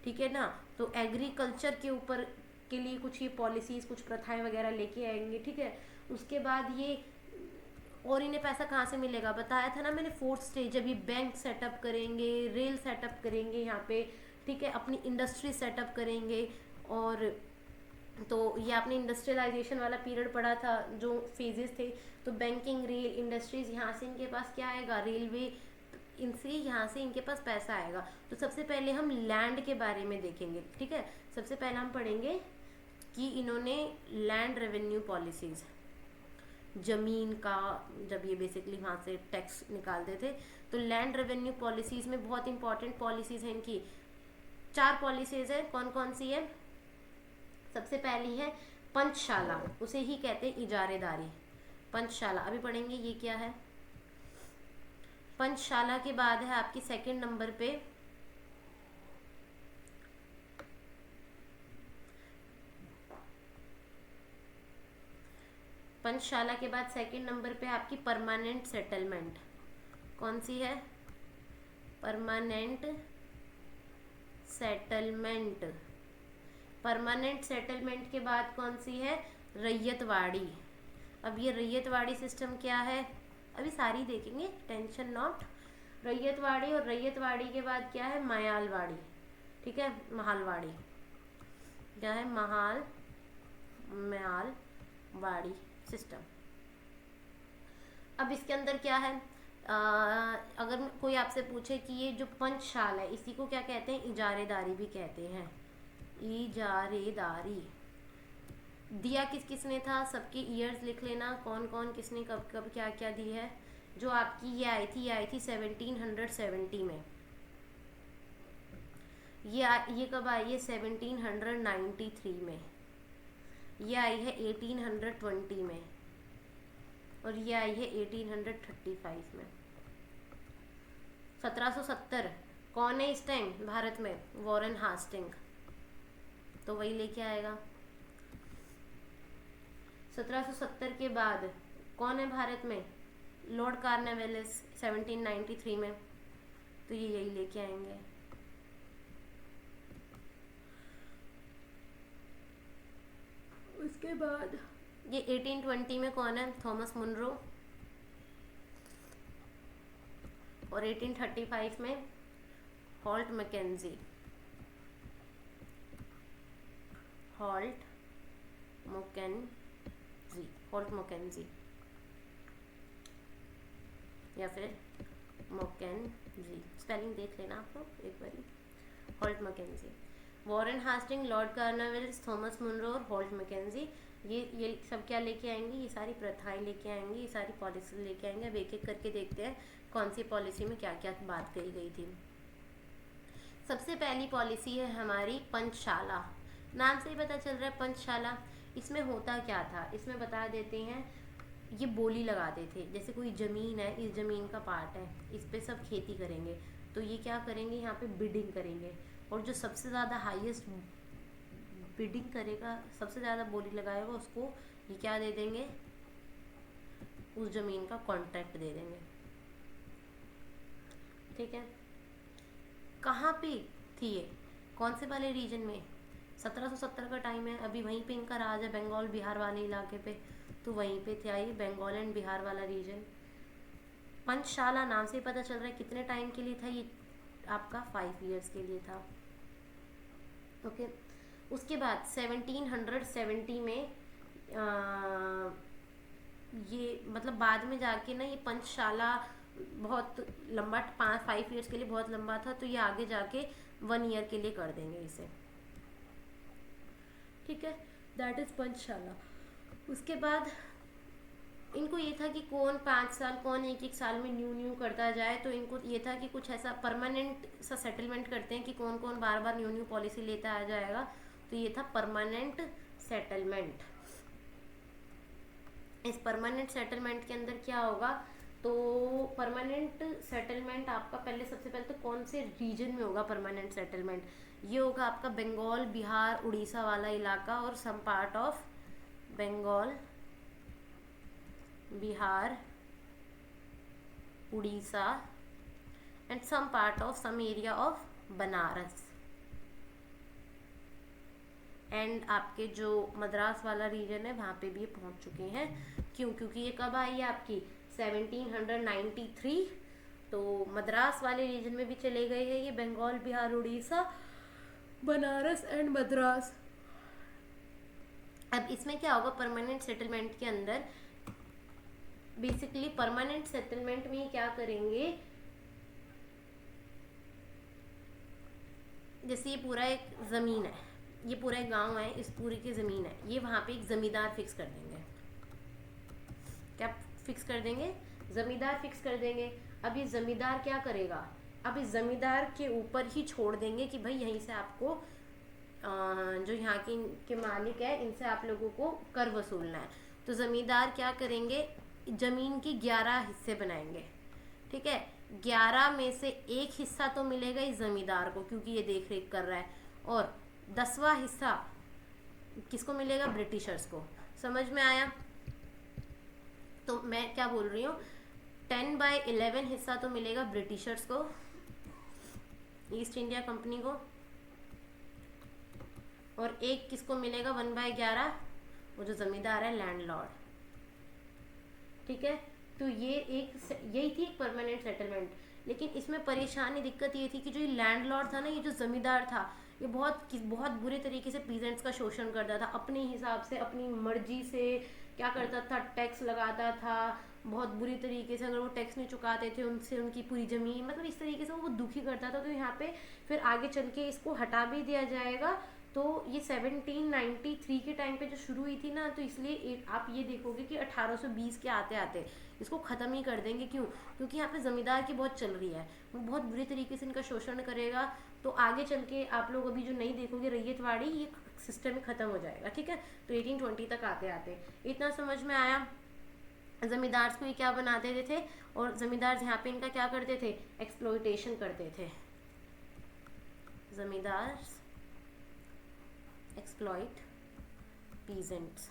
ठीक है ना, तो एग्रीकल्चर के ऊपर के लिए कुछ ये पॉलिसीज, कुछ प्रथाएं वगैरह लेके आएंगे। ठीक है, उसके बाद ये और इन्हें पैसा कहाँ से मिलेगा, बताया था ना मैंने, फोर्थ स्टेज जब ये बैंक सेटअप करेंगे, रेल सेटअप करेंगे यहाँ पे। ठीक है, अपनी इंडस्ट्री सेटअप करेंगे। और तो ये आपने इंडस्ट्रियलाइजेशन वाला पीरियड पढ़ा था, जो फेजेस थे। तो बैंकिंग, रेल, इंडस्ट्रीज, यहाँ से इनके पास क्या आएगा, रेलवे, इनसे यहाँ से इनके पास पैसा आएगा। तो सबसे पहले हम लैंड के बारे में देखेंगे। ठीक है, सबसे पहले हम पढ़ेंगे कि इन्होंने लैंड रेवेन्यू पॉलिसीज, जमीन का जब ये बेसिकली वहाँ से टैक्स निकालते थे, तो लैंड रेवेन्यू पॉलिसीज में बहुत इंपॉर्टेंट पॉलिसीज हैं इनकी। 4 पॉलिसीज है, कौन कौन सी है। सबसे पहली है पंचशाला, उसे ही कहते हैं इजारेदारी, पंचशाला अभी पढ़ेंगे ये क्या है। पंचशाला के बाद है आपकी सेकंड नंबर पे पंचशाला के बाद सेकंड नंबर पे आपकी परमानेंट सेटलमेंट, कौन सी है, परमानेंट सेटलमेंट। परमानेंट सेटलमेंट के बाद कौन सी है, रैयतवाड़ी। अब ये रैयतवाड़ी सिस्टम क्या है, अभी सारी देखेंगे, टेंशन नॉट। रैयतवाड़ी, और रैयतवाड़ी के बाद क्या है, मायालवाड़ी। ठीक है, महालवाड़ी, क्या है, मायालवाड़ी सिस्टम। अब इसके अंदर क्या है, अगर कोई आपसे पूछे कि ये जो पंचशाला है इसी को क्या कहते हैं, इजारेदारी भी कहते हैं, इजारेदारी। दिया किस किसने था, सबके ईयर्स लिख लेना, कौन कौन किसने कब कब क्या क्या दी है। जो आपकी ये आई थी 1770 में। ये कब आई है, 1793 में। ये आई है 1820 में, और ये आई है 1835 में। 1770 कौन है इस टाइम भारत में, वॉरेन हास्टिंग, तो वही लेके आएगा। 1770 के बाद कौन है भारत में, लॉर्ड कार्नवालिस 1793 में, तो ये यही लेके आएंगे। उसके बाद ये 1820 में कौन है, थॉमस मुनरो, और 1835 में हॉल्ट मैकेंजी, हॉल्ट मैकेंजी या फिर मैकेंजी, स्पेलिंग देख लेना आप लोग एक बारी, Holt Mackenzie. Warren Hastings, Lord Cornwallis, Thomas Munro और हॉल्ट मैकेंजी, ये सब क्या लेके आएंगे, ये सारी प्रथाएं लेके आएंगे, ये सारी पॉलिसी लेके आएंगे। अब एक एक करके देखते हैं कौन सी पॉलिसी में क्या क्या बात कही गई थी। सबसे पहली पॉलिसी है हमारी पंचशाला, नाम से ही पता चल रहा है पंचशाला। इसमें होता क्या था, इसमें बता देते हैं। ये बोली लगाते थे, जैसे कोई ज़मीन है, इस ज़मीन का पार्ट है, इस पे सब खेती करेंगे, तो ये क्या करेंगे, यहाँ पे बिडिंग करेंगे, और जो सबसे ज़्यादा हाईएस्ट बिडिंग करेगा, सबसे ज़्यादा बोली लगाएगा, उसको ये क्या दे देंगे, उस ज़मीन का कॉन्ट्रैक्ट दे देंगे। ठीक है, कहाँ पे थी ये, कौन से वाले रीजन में, 1770 का टाइम है, अभी वहीं पे इनका राज है, बंगाल बिहार वाले इलाके पे, तो वहीं पे थे ये बंगाल एंड बिहार वाला रीजन। पंचशाला नाम से पता चल रहा है कितने टाइम के लिए था ये, आपका 5 ईयर्स के लिए था। ओके, उसके बाद 1770 में ये मतलब बाद में जाके ना ये पंचशाला बहुत लंबा 5 ईयर्स के लिए बहुत लंबा था, तो ये आगे जाके 1 ईयर के लिए कर देंगे इसे, ठीक है। दैट इज पंचशाला। उसके बाद इनको ये था कि कौन 5 साल, कौन एक एक साल में न्यू करता जाए, तो इनको ये था कि कुछ ऐसा परमानेंट सा सेटलमेंट करते हैं कि कौन कौन बार बार न्यू पॉलिसी लेता आ जाएगा, तो ये था परमानेंट सेटलमेंट। इस परमानेंट सेटलमेंट के अंदर क्या होगा, तो परमानेंट सेटलमेंट आपका पहले, सबसे पहले तो कौन से रीजन में होगा परमानेंट सेटलमेंट, ये होगा आपका बंगाल, बिहार, उड़ीसा वाला इलाका और some part of Bengal, Bihar, Orissa and some part of some area of Banaras and आपके जो मद्रास वाला रीजन है वहाँ पे भी ये पहुँच चुके हैं। क्यों? क्योंकि ये कब आई है आपकी 1793, तो मद्रास वाले रीजन में भी चले गए हैं ये, बंगाल, बिहार, उड़ीसा, बनारस एंड मद्रास। अब इसमें क्या होगा परमानेंट सेटलमेंट के अंदर, बेसिकली परमानेंट सेटलमेंट में क्या करेंगे, जैसे ये पूरा एक ज़मीन है, ये पूरा एक गांव है, इस पूरी की ज़मीन है, ये वहाँ पे एक ज़मींदार फिक्स कर देंगे। क्या फिक्स कर देंगे? ज़मींदार फिक्स कर देंगे। अब ये ज़मींदार क्या करेगा, अब इस ज़मींदार के ऊपर ही छोड़ देंगे कि भाई यहीं से आपको जो यहाँ के मालिक है इनसे आप लोगों को कर वसूलना है। तो ज़मींदार क्या करेंगे, ज़मीन के 11 हिस्से बनाएंगे, ठीक है। 11 में से एक हिस्सा तो मिलेगा इस ज़मींदार को क्योंकि ये देख रेख कर रहा है, और 10वां हिस्सा किसको मिलेगा? ब्रिटिशर्स को। समझ में आया? तो मैं क्या बोल रही हूँ, 10/11 हिस्सा तो मिलेगा ब्रिटिशर्स को, ईस्ट इंडिया कंपनी को, और एक किसको मिलेगा 1/11, वो जो जमींदार है, लैंडलॉर्ड, ठीक है। तो ये यही थी एक परमानेंट सेटलमेंट। लेकिन इसमें परेशानी, दिक्कत ये थी कि जो ये लैंडलॉर्ड था ना, ये जो जमींदार था, ये बहुत बुरे तरीके से पीजेंट्स का शोषण करता था, अपने हिसाब से, अपनी मर्जी से क्या करता था, टैक्स लगाता था बहुत बुरी तरीके से। अगर वो टैक्स नहीं चुकाते थे उनसे उनकी पूरी ज़मीन, मतलब इस तरीके से वो दुखी करता था। तो यहाँ पे फिर आगे चल के इसको हटा भी दिया जाएगा। तो ये 1793 के टाइम पे जो शुरू हुई थी ना, तो इसलिए आप ये देखोगे कि 1820 के आते आते इसको ख़त्म ही कर देंगे। क्यों? क्योंकि यहाँ पे ज़मींदार की बहुत चल रही है, वो बहुत बुरी तरीके से इनका शोषण करेगा। तो आगे चल के आप लोग अभी जो नहीं देखोगे रैयतवाड़ी, ये सिस्टम ही ख़त्म हो जाएगा, ठीक है। तो 1820 तक आते आते इतना समझ में आया। ज़मींदार को ये क्या बना देते थे, और ज़मींदार यहाँ पे इनका क्या करते थे, एक्सप्लॉयटेशन करते थे। ज़मींदार एक्सप्लॉइट पीजेंट्स।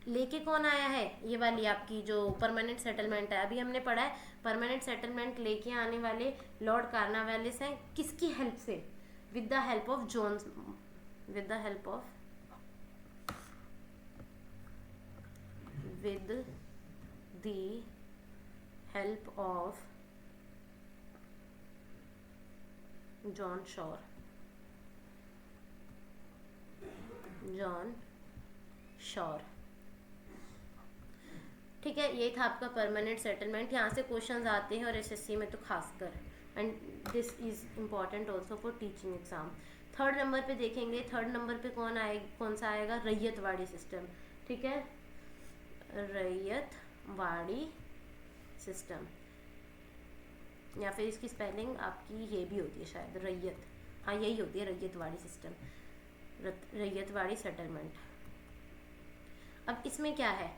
लेके कौन आया है, ये वाली आपकी जो परमानेंट सेटलमेंट है, अभी हमने पढ़ा है परमानेंट सेटलमेंट लेके आने वाले लॉर्ड कार्नवालिस हैं। किसकी हेल्प से? With the help of John, with the help of, with the help of John sure, John sure, ठीक है। ये था आपका परमानेंट सेटलमेंट। यहाँ से क्वेश्चंस आते हैं और एसएससी में तो खासकर, and this is important also for teaching exam. 3rd number पे देखेंगे, 3rd नंबर पे कौन सा आएगा, रैयतवाड़ी सिस्टम, ठीक है। रैयतवाड़ी सिस्टम, या फिर इसकी स्पेलिंग आपकी ये भी होती है शायद, रैयत, हाँ यही होती है, रैयतवाड़ी सिस्टम, रैयतवाड़ी सेटलमेंट। अब इसमें क्या है,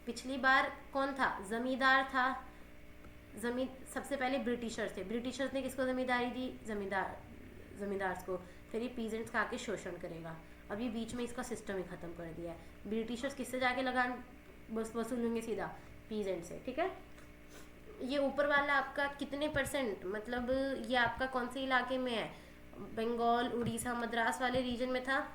पिछली बार कौन था, जमींदार था। सबसे पहले ब्रिटिशर्स थे, ब्रिटिशर्स ने किसको जमींदारी दी, जमींदार्स को। फिर ये पीजेंट्स का आके शोषण करेगा। अब ये बीच में इसका सिस्टम ही खत्म कर दिया है। ब्रिटिशर्स किससे जाके लगान वसूलेंगे, सीधा पीजेंट से, ठीक है। ये ऊपर वाला आपका कितने %, मतलब ये आपका कौन से इलाके में है, बंगाल, उड़ीसा, मद्रास वाले रीजन में था।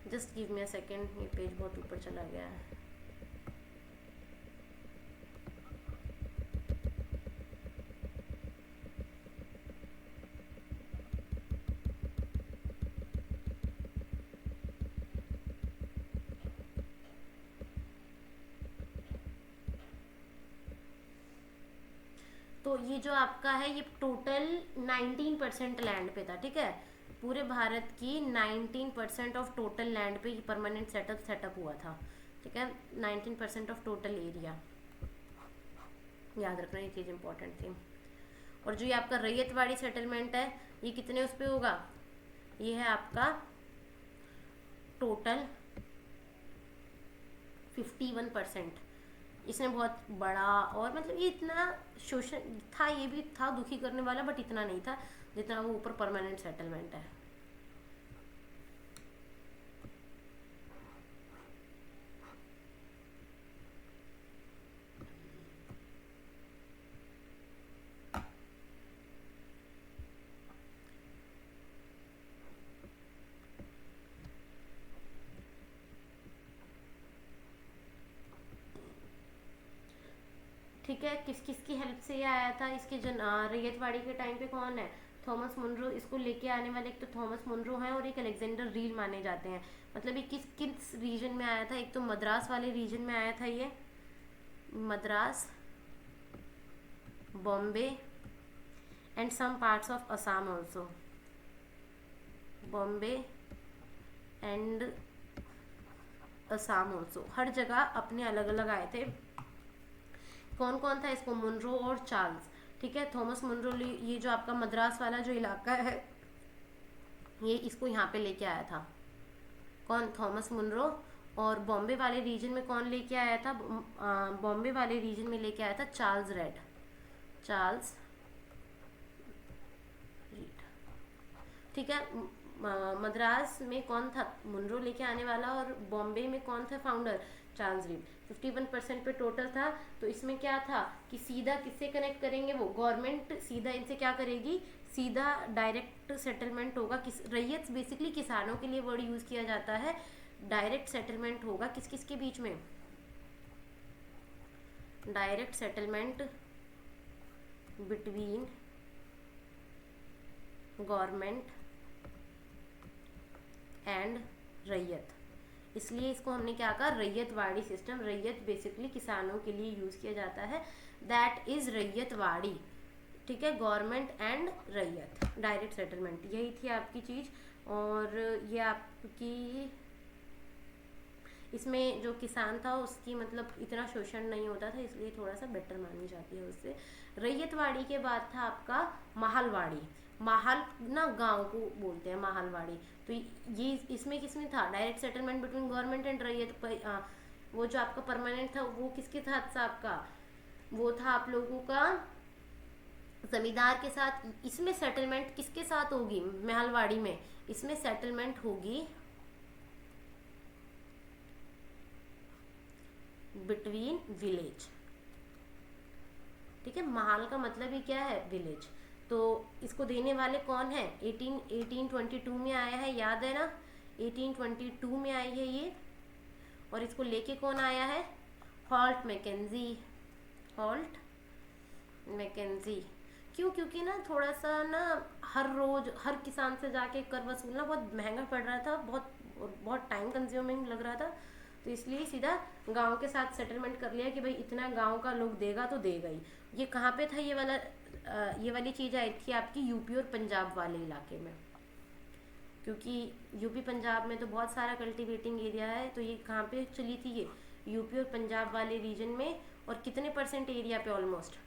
Just give me a second, ये पेज बहुत ऊपर चला गया है। तो ये जो आपका है ये टोटल 19% लैंड पे था, ठीक है। पूरे भारत की 19% ऑफ टोटल लैंड पे ये परमानेंट सेटअप हुआ था, ठीक है। 19% ऑफ टोटल एरिया, याद रखना ये चीज़ इंपॉर्टेंट थी। और जो ये आपका रैयतवाड़ी सेटलमेंट है ये कितने उस पे होगा, ये है आपका टोटल 51%। इसने बहुत बड़ा, और मतलब ये इतना शोषण था, ये भी था दुखी करने वाला, बट इतना नहीं था जितना वो ऊपर परमानेंट सेटलमेंट है। ठीक है, किस किस की हेल्प से ये आया था, इसके जन रैयतवाड़ी के टाइम पे कौन है, थॉमस मुनरो। इसको लेके आने वाले एक तो थॉमस मुनरो हैं और एक अलेक्जेंडर रील माने जाते हैं। मतलब ये किस किस रीजन में आया था, एक तो मद्रास वाले रीजन में आया था ये, Madras, Bombay and some parts of Assam also, Bombay and Assam also, हर जगह अपने अलग अलग आए थे। कौन कौन था इसको, मुनरो और चार्ल्स, ठीक है। थॉमस मुनरो ये जो आपका मद्रास वाला जो इलाका है ये इसको यहाँ पे लेके आया था, कौन, थॉमस मुनरो। और बॉम्बे वाले रीजन में कौन लेके आया था, बॉम्बे वाले रीजन में लेके आया था चार्ल्स रेड, चार्ल्स रीड, ठीक है। मद्रास में कौन था, मुनरो लेके आने वाला, और बॉम्बे में कौन था फाउंडर, चार्ल्स रीड। 51% पे टोटल था। तो इसमें क्या था कि सीधा किससे कनेक्ट करेंगे, वो गवर्नमेंट सीधा इनसे क्या करेगी, सीधा डायरेक्ट सेटलमेंट होगा। किस रैयत बेसिकली किसानों के लिए वर्ड यूज किया जाता है। डायरेक्ट सेटलमेंट होगा किस किस के बीच में, direct settlement between government and रैयत। इसलिए इसको हमने क्या कहा, रैयतवाड़ी सिस्टम। रैयत बेसिकली किसानों के लिए यूज किया जाता है, दैट इज रैयतवाड़ी, ठीक है। गवर्नमेंट एंड रैयत, डायरेक्ट सेटलमेंट, यही थी आपकी चीज। और ये आपकी इसमें जो किसान था उसकी मतलब इतना शोषण नहीं होता था, इसलिए थोड़ा सा बेटर मानी जाती है उससे। रैयतवाड़ी के बाद था आपका महलवाड़ी। महल ना गांव को बोलते हैं महलवाड़ी। तो ये इसमें किसमें था, direct settlement between government and रैयत। वो जो आपका परमानेंट था वो किसके साथ था आपका, वो था आप लोगों का जमींदार के साथ। इसमें सेटलमेंट किसके साथ होगी, महलवाड़ी में इसमें सेटलमेंट होगी बिटवीन विलेज, ठीक है। महल का मतलब ही क्या है, विलेज। तो इसको देने वाले कौन है, 1822 में आया है, याद है ना, 1822 में आई है ये। और इसको लेके कौन आया है, हॉल्ट मैकेंजी, हॉल्ट मैकेंजी। क्यों, क्योंकि ना थोड़ा सा ना हर रोज हर किसान से जाके कर वसूलना बहुत महंगा पड़ रहा था, बहुत बहुत टाइम कंज्यूमिंग लग रहा था। तो इसलिए सीधा गांव के साथ सेटलमेंट कर लिया कि भाई इतना गांव का लोग देगा तो देगा ही। ये कहाँ पे था ये वाला, ये वाली चीज़ आई थी आपकी यूपी और पंजाब वाले इलाके में, क्योंकि यूपी पंजाब में तो बहुत सारा कल्टीवेटिंग एरिया है। तो ये कहाँ पे चली थी, ये यूपी और पंजाब वाले रीजन में। और कितने परसेंट एरिया पे, ऑलमोस्ट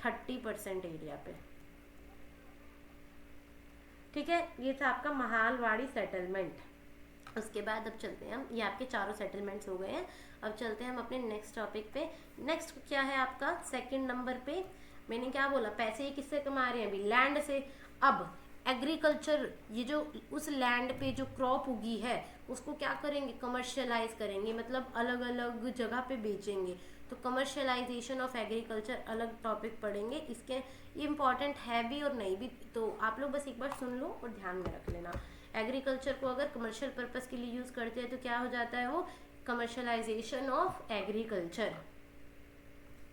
30% एरिया पे, ठीक है। ये था आपका महलवाड़ी सेटलमेंट। उसके बाद अब चलते हैं हम, ये आपके चारों सेटलमेंट्स हो गए हैं। अब चलते हैं हम अपने नेक्स्ट टॉपिक पे। नेक्स्ट क्या है आपका, सेकंड नंबर पे मैंने क्या बोला, पैसे ये किससे कमा रहे हैं अभी, लैंड से। अब एग्रीकल्चर, ये जो उस लैंड पे जो क्रॉप उगी है उसको क्या करेंगे, कमर्शियलाइज करेंगे, मतलब अलग अलग जगह पे बेचेंगे। तो कमर्शियलाइजेशन ऑफ एग्रीकल्चर अलग टॉपिक पढ़ेंगे इसके, ये इंपॉर्टेंट है भी और नहीं भी। तो आप लोग बस एक बार सुन लो और ध्यान में रख लेना। एग्रीकल्चर को अगर कमर्शियल पर्पस के लिए यूज करते हैं तो क्या हो जाता है वो, कमर्शियलाइजेशन ऑफ एग्रीकल्चर।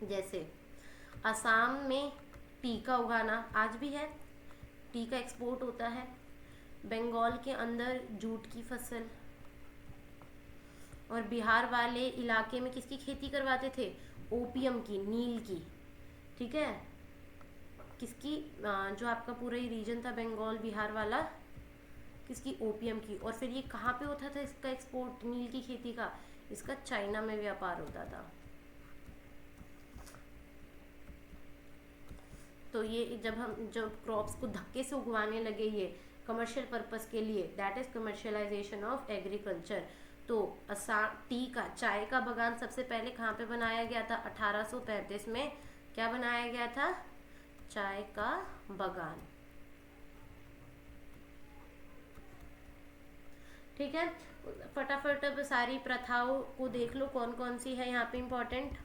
जैसे असम में टी का उगाना आज भी है, टी का एक्सपोर्ट होता है। बंगाल के अंदर जूट की फसल। और बिहार वाले इलाके में किसकी खेती करवाते थे, ओपियम की, नील की, ठीक है। किसकी, जो आपका पूरा ही रीजन था बंगाल बिहार वाला, किसकी, ओपीएम की। और फिर ये कहाँ पे होता था इसका एक्सपोर्ट, नील की खेती का, इसका चाइना में व्यापार होता था। तो ये जब क्रॉप्स को धक्के से उगवाने लगे ये कमर्शियल पर्पस के लिए, that is commercialisation of agriculture. तो असम टी का, चाय का बगान सबसे पहले कहाँ पे बनाया गया था, 1835 में क्या बनाया गया था, चाय का बगान। ठीक है, फटाफट अब सारी प्रथाओं को देख लो कौन कौन सी है यहाँ पे इम्पोर्टेंट।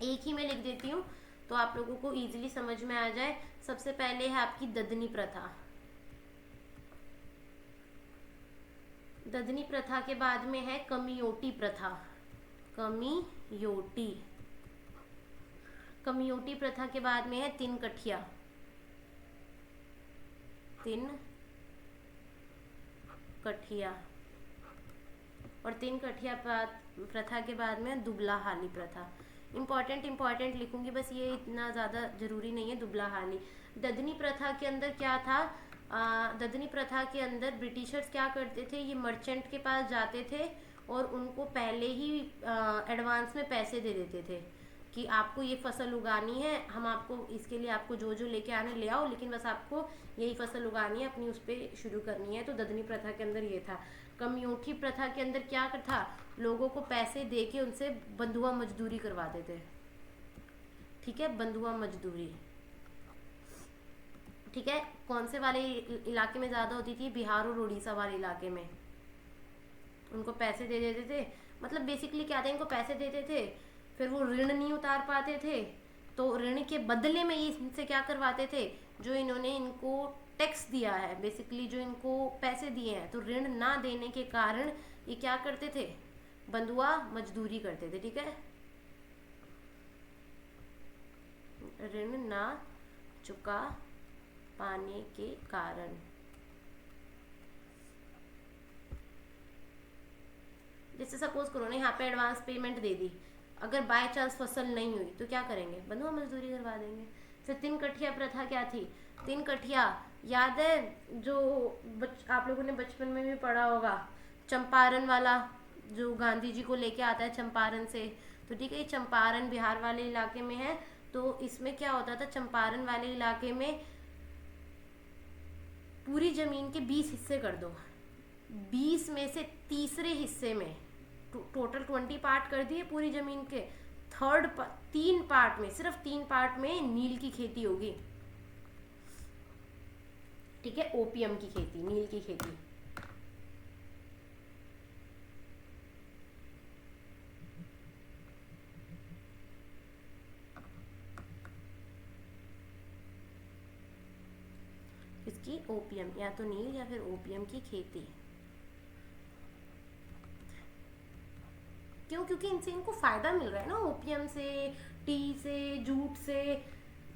एक ही मैं लिख देती हूँ तो आप लोगों को इजीली समझ में आ जाए। सबसे पहले है आपकी ददनी प्रथा। ददनी प्रथा के बाद में है कमियोटी प्रथा। कमियोटी। कमियोटी प्रथा के बाद में है तीन कठिया। तीन कठिया। और तीन कठिया प्रथा के बाद में दुबला हाली प्रथा। इंपॉर्टेंट लिखूंगी बस, ये इतना ज़्यादा जरूरी नहीं है। दुबला हाली। ददनी प्रथा के अंदर क्या था, ददनी प्रथा के अंदर ब्रिटिशर्स क्या करते थे, ये मर्चेंट के पास जाते थे और उनको पहले ही एडवांस में पैसे दे देते थे कि आपको ये फसल उगानी है, हम आपको इसके लिए आपको जो जो लेके आने ले आओ, लेकिन बस आपको यही फसल उगानी है, अपनी उस पर शुरू करनी है। तो ददनी प्रथा के अंदर ये था। कमियोठी प्रथा के अंदर क्या था, लोगों को पैसे दे के उनसे बंधुआ मजदूरी करवाते थे। ठीक है, बंधुआ मजदूरी। ठीक है, कौन से वाले इलाके में ज़्यादा होती थी, बिहार और उड़ीसा वाले इलाके में। उनको पैसे दे देते थे, मतलब बेसिकली क्या था, इनको पैसे देते थे, फिर वो ऋण नहीं उतार पाते थे, तो ऋण के बदले में ये इनसे क्या करवाते थे, जो इन्होंने इनको टैक्स दिया है, बेसिकली जो इनको पैसे दिए हैं, तो ऋण ना देने के कारण ये क्या करते थे, बंधुआ मजदूरी करते थे। ठीक है, ऋण ना चुका पाने के कारण। जैसे सपोज करो ना, यहाँ पे एडवांस पेमेंट दे दी, अगर बाय चांस फसल नहीं हुई तो क्या करेंगे, बंधुआ मजदूरी करवा देंगे। फिर तीन कठिया प्रथा क्या थी, तीन कठिया याद है, जो आप लोगों ने बचपन में भी पढ़ा होगा, चंपारण वाला, जो गांधी जी को लेके आता है चंपारण से। तो ठीक है, ये चंपारण बिहार वाले इलाके में है। तो इसमें क्या होता था, चंपारण वाले इलाके में पूरी जमीन के 20 हिस्से कर दो, 20 में से तीसरे हिस्से में, टोटल 20 पार्ट कर दिए पूरी जमीन के, तीन पार्ट में, सिर्फ 3 पार्ट में नील की खेती होगी। ठीक है, ओपीएम की खेती, नील की खेती। इसकी ओपीएम, या तो नील या फिर ओपीएम की खेती। क्यों, क्योंकि इनसे इनको फायदा मिल रहा है ना, ओपीएम से, टी से, जूट से,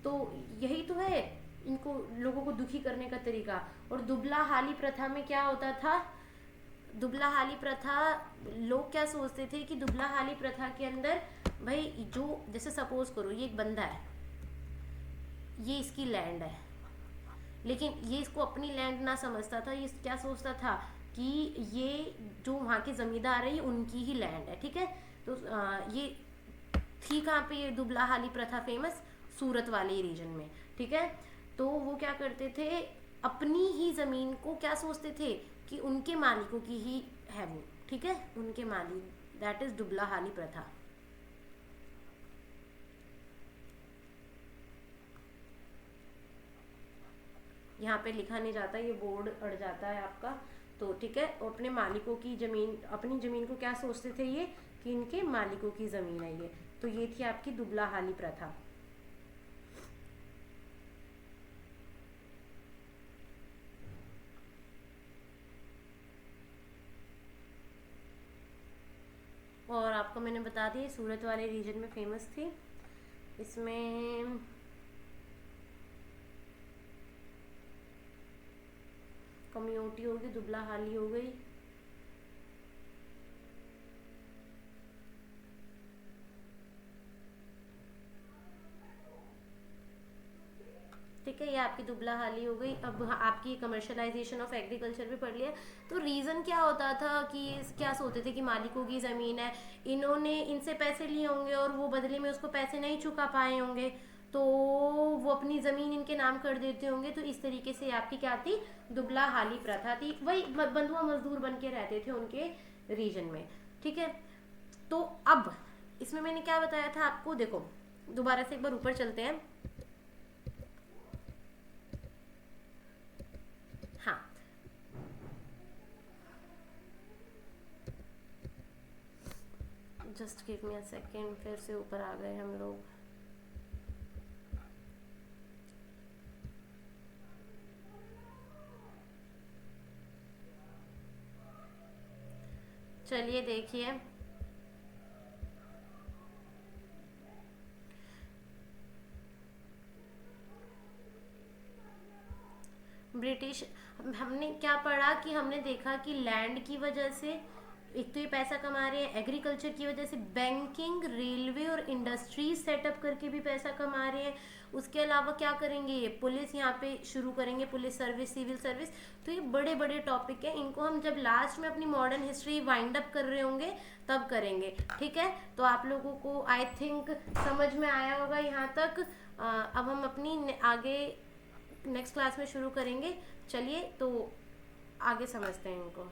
तो यही तो है इनको लोगों को दुखी करने का तरीका। और दुबला हाली प्रथा में क्या होता था, दुबला हाली प्रथा, लोग क्या सोचते थे कि दुबला हाली प्रथा के अंदर भाई, जो जैसे सपोज करो ये एक बंदा है, ये इसकी लैंड है, लेकिन ये इसको अपनी लैंड ना समझता था, ये क्या सोचता था कि ये जो वहाँ के जमींदार है ये उनकी ही लैंड है। ठीक है, तो ये थी कहाँ पे ये दुबला हाली प्रथा फेमस, सूरत वाले रीजन में। ठीक है, तो वो क्या करते थे, अपनी ही जमीन को क्या सोचते थे कि उनके मालिकों की ही है वो। ठीक है, उनके मालिक, दैट इज दुबला हाली प्रथा। यहाँ पे लिखा नहीं जाता, ये बोर्ड अड़ जाता है आपका, तो ठीक है, अपने मालिकों की जमीन, अपनी जमीन को क्या सोचते थे ये, कि इनके मालिकों की जमीन है ये। तो ये थी आपकी दुबला हाली प्रथा। और आपको मैंने बता दी सूरत वाले रीजन में फेमस थी। इसमें कम्युनिटी होगी, दुबला हाली हो गई, ठीक है, ये आपकी दुबला हाली हो गई। अब आपकी कमर्शलाइजेशन ऑफ एग्रीकल्चर भी पढ़ लिया। तो रीज़न क्या होता था कि क्या सोचते थे कि मालिकों की ज़मीन है, इन्होंने इनसे पैसे लिए होंगे और वो बदले में उसको पैसे नहीं चुका पाए होंगे, तो वो अपनी ज़मीन इनके नाम कर देते होंगे। तो इस तरीके से आपकी क्या थी, दुबला हाली प्रथा थी। वही बंधुआ मजदूर बन के रहते थे उनके रीजन में, ठीक है। तो अब इसमें मैंने क्या बताया था आपको, देखो दोबारा से एक बार ऊपर चलते हैं। हाँ, just give me a second, फिर से ऊपर आ गए हम लोग। चलिए देखिए, ब्रिटिश, हमने क्या पढ़ा कि हमने देखा कि लैंड की वजह से एक तो ये पैसा कमा रहे हैं, एग्रीकल्चर की वजह से बैंकिंग, रेलवे और इंडस्ट्रीज सेटअप करके भी पैसा कमा रहे हैं। उसके अलावा क्या करेंगे, ये पुलिस यहाँ पे शुरू करेंगे, पुलिस सर्विस, सिविल सर्विस। तो ये बड़े बड़े टॉपिक है, इनको हम जब लास्ट में अपनी मॉडर्न हिस्ट्री वाइंड अप कर रहे होंगे तब करेंगे, ठीक है। तो आप लोगों को आई थिंक समझ में आया होगा यहाँ तक। अब हम अपनी आगे नेक्स्ट क्लास में शुरू करेंगे। चलिए तो आगे समझते हैं इनको।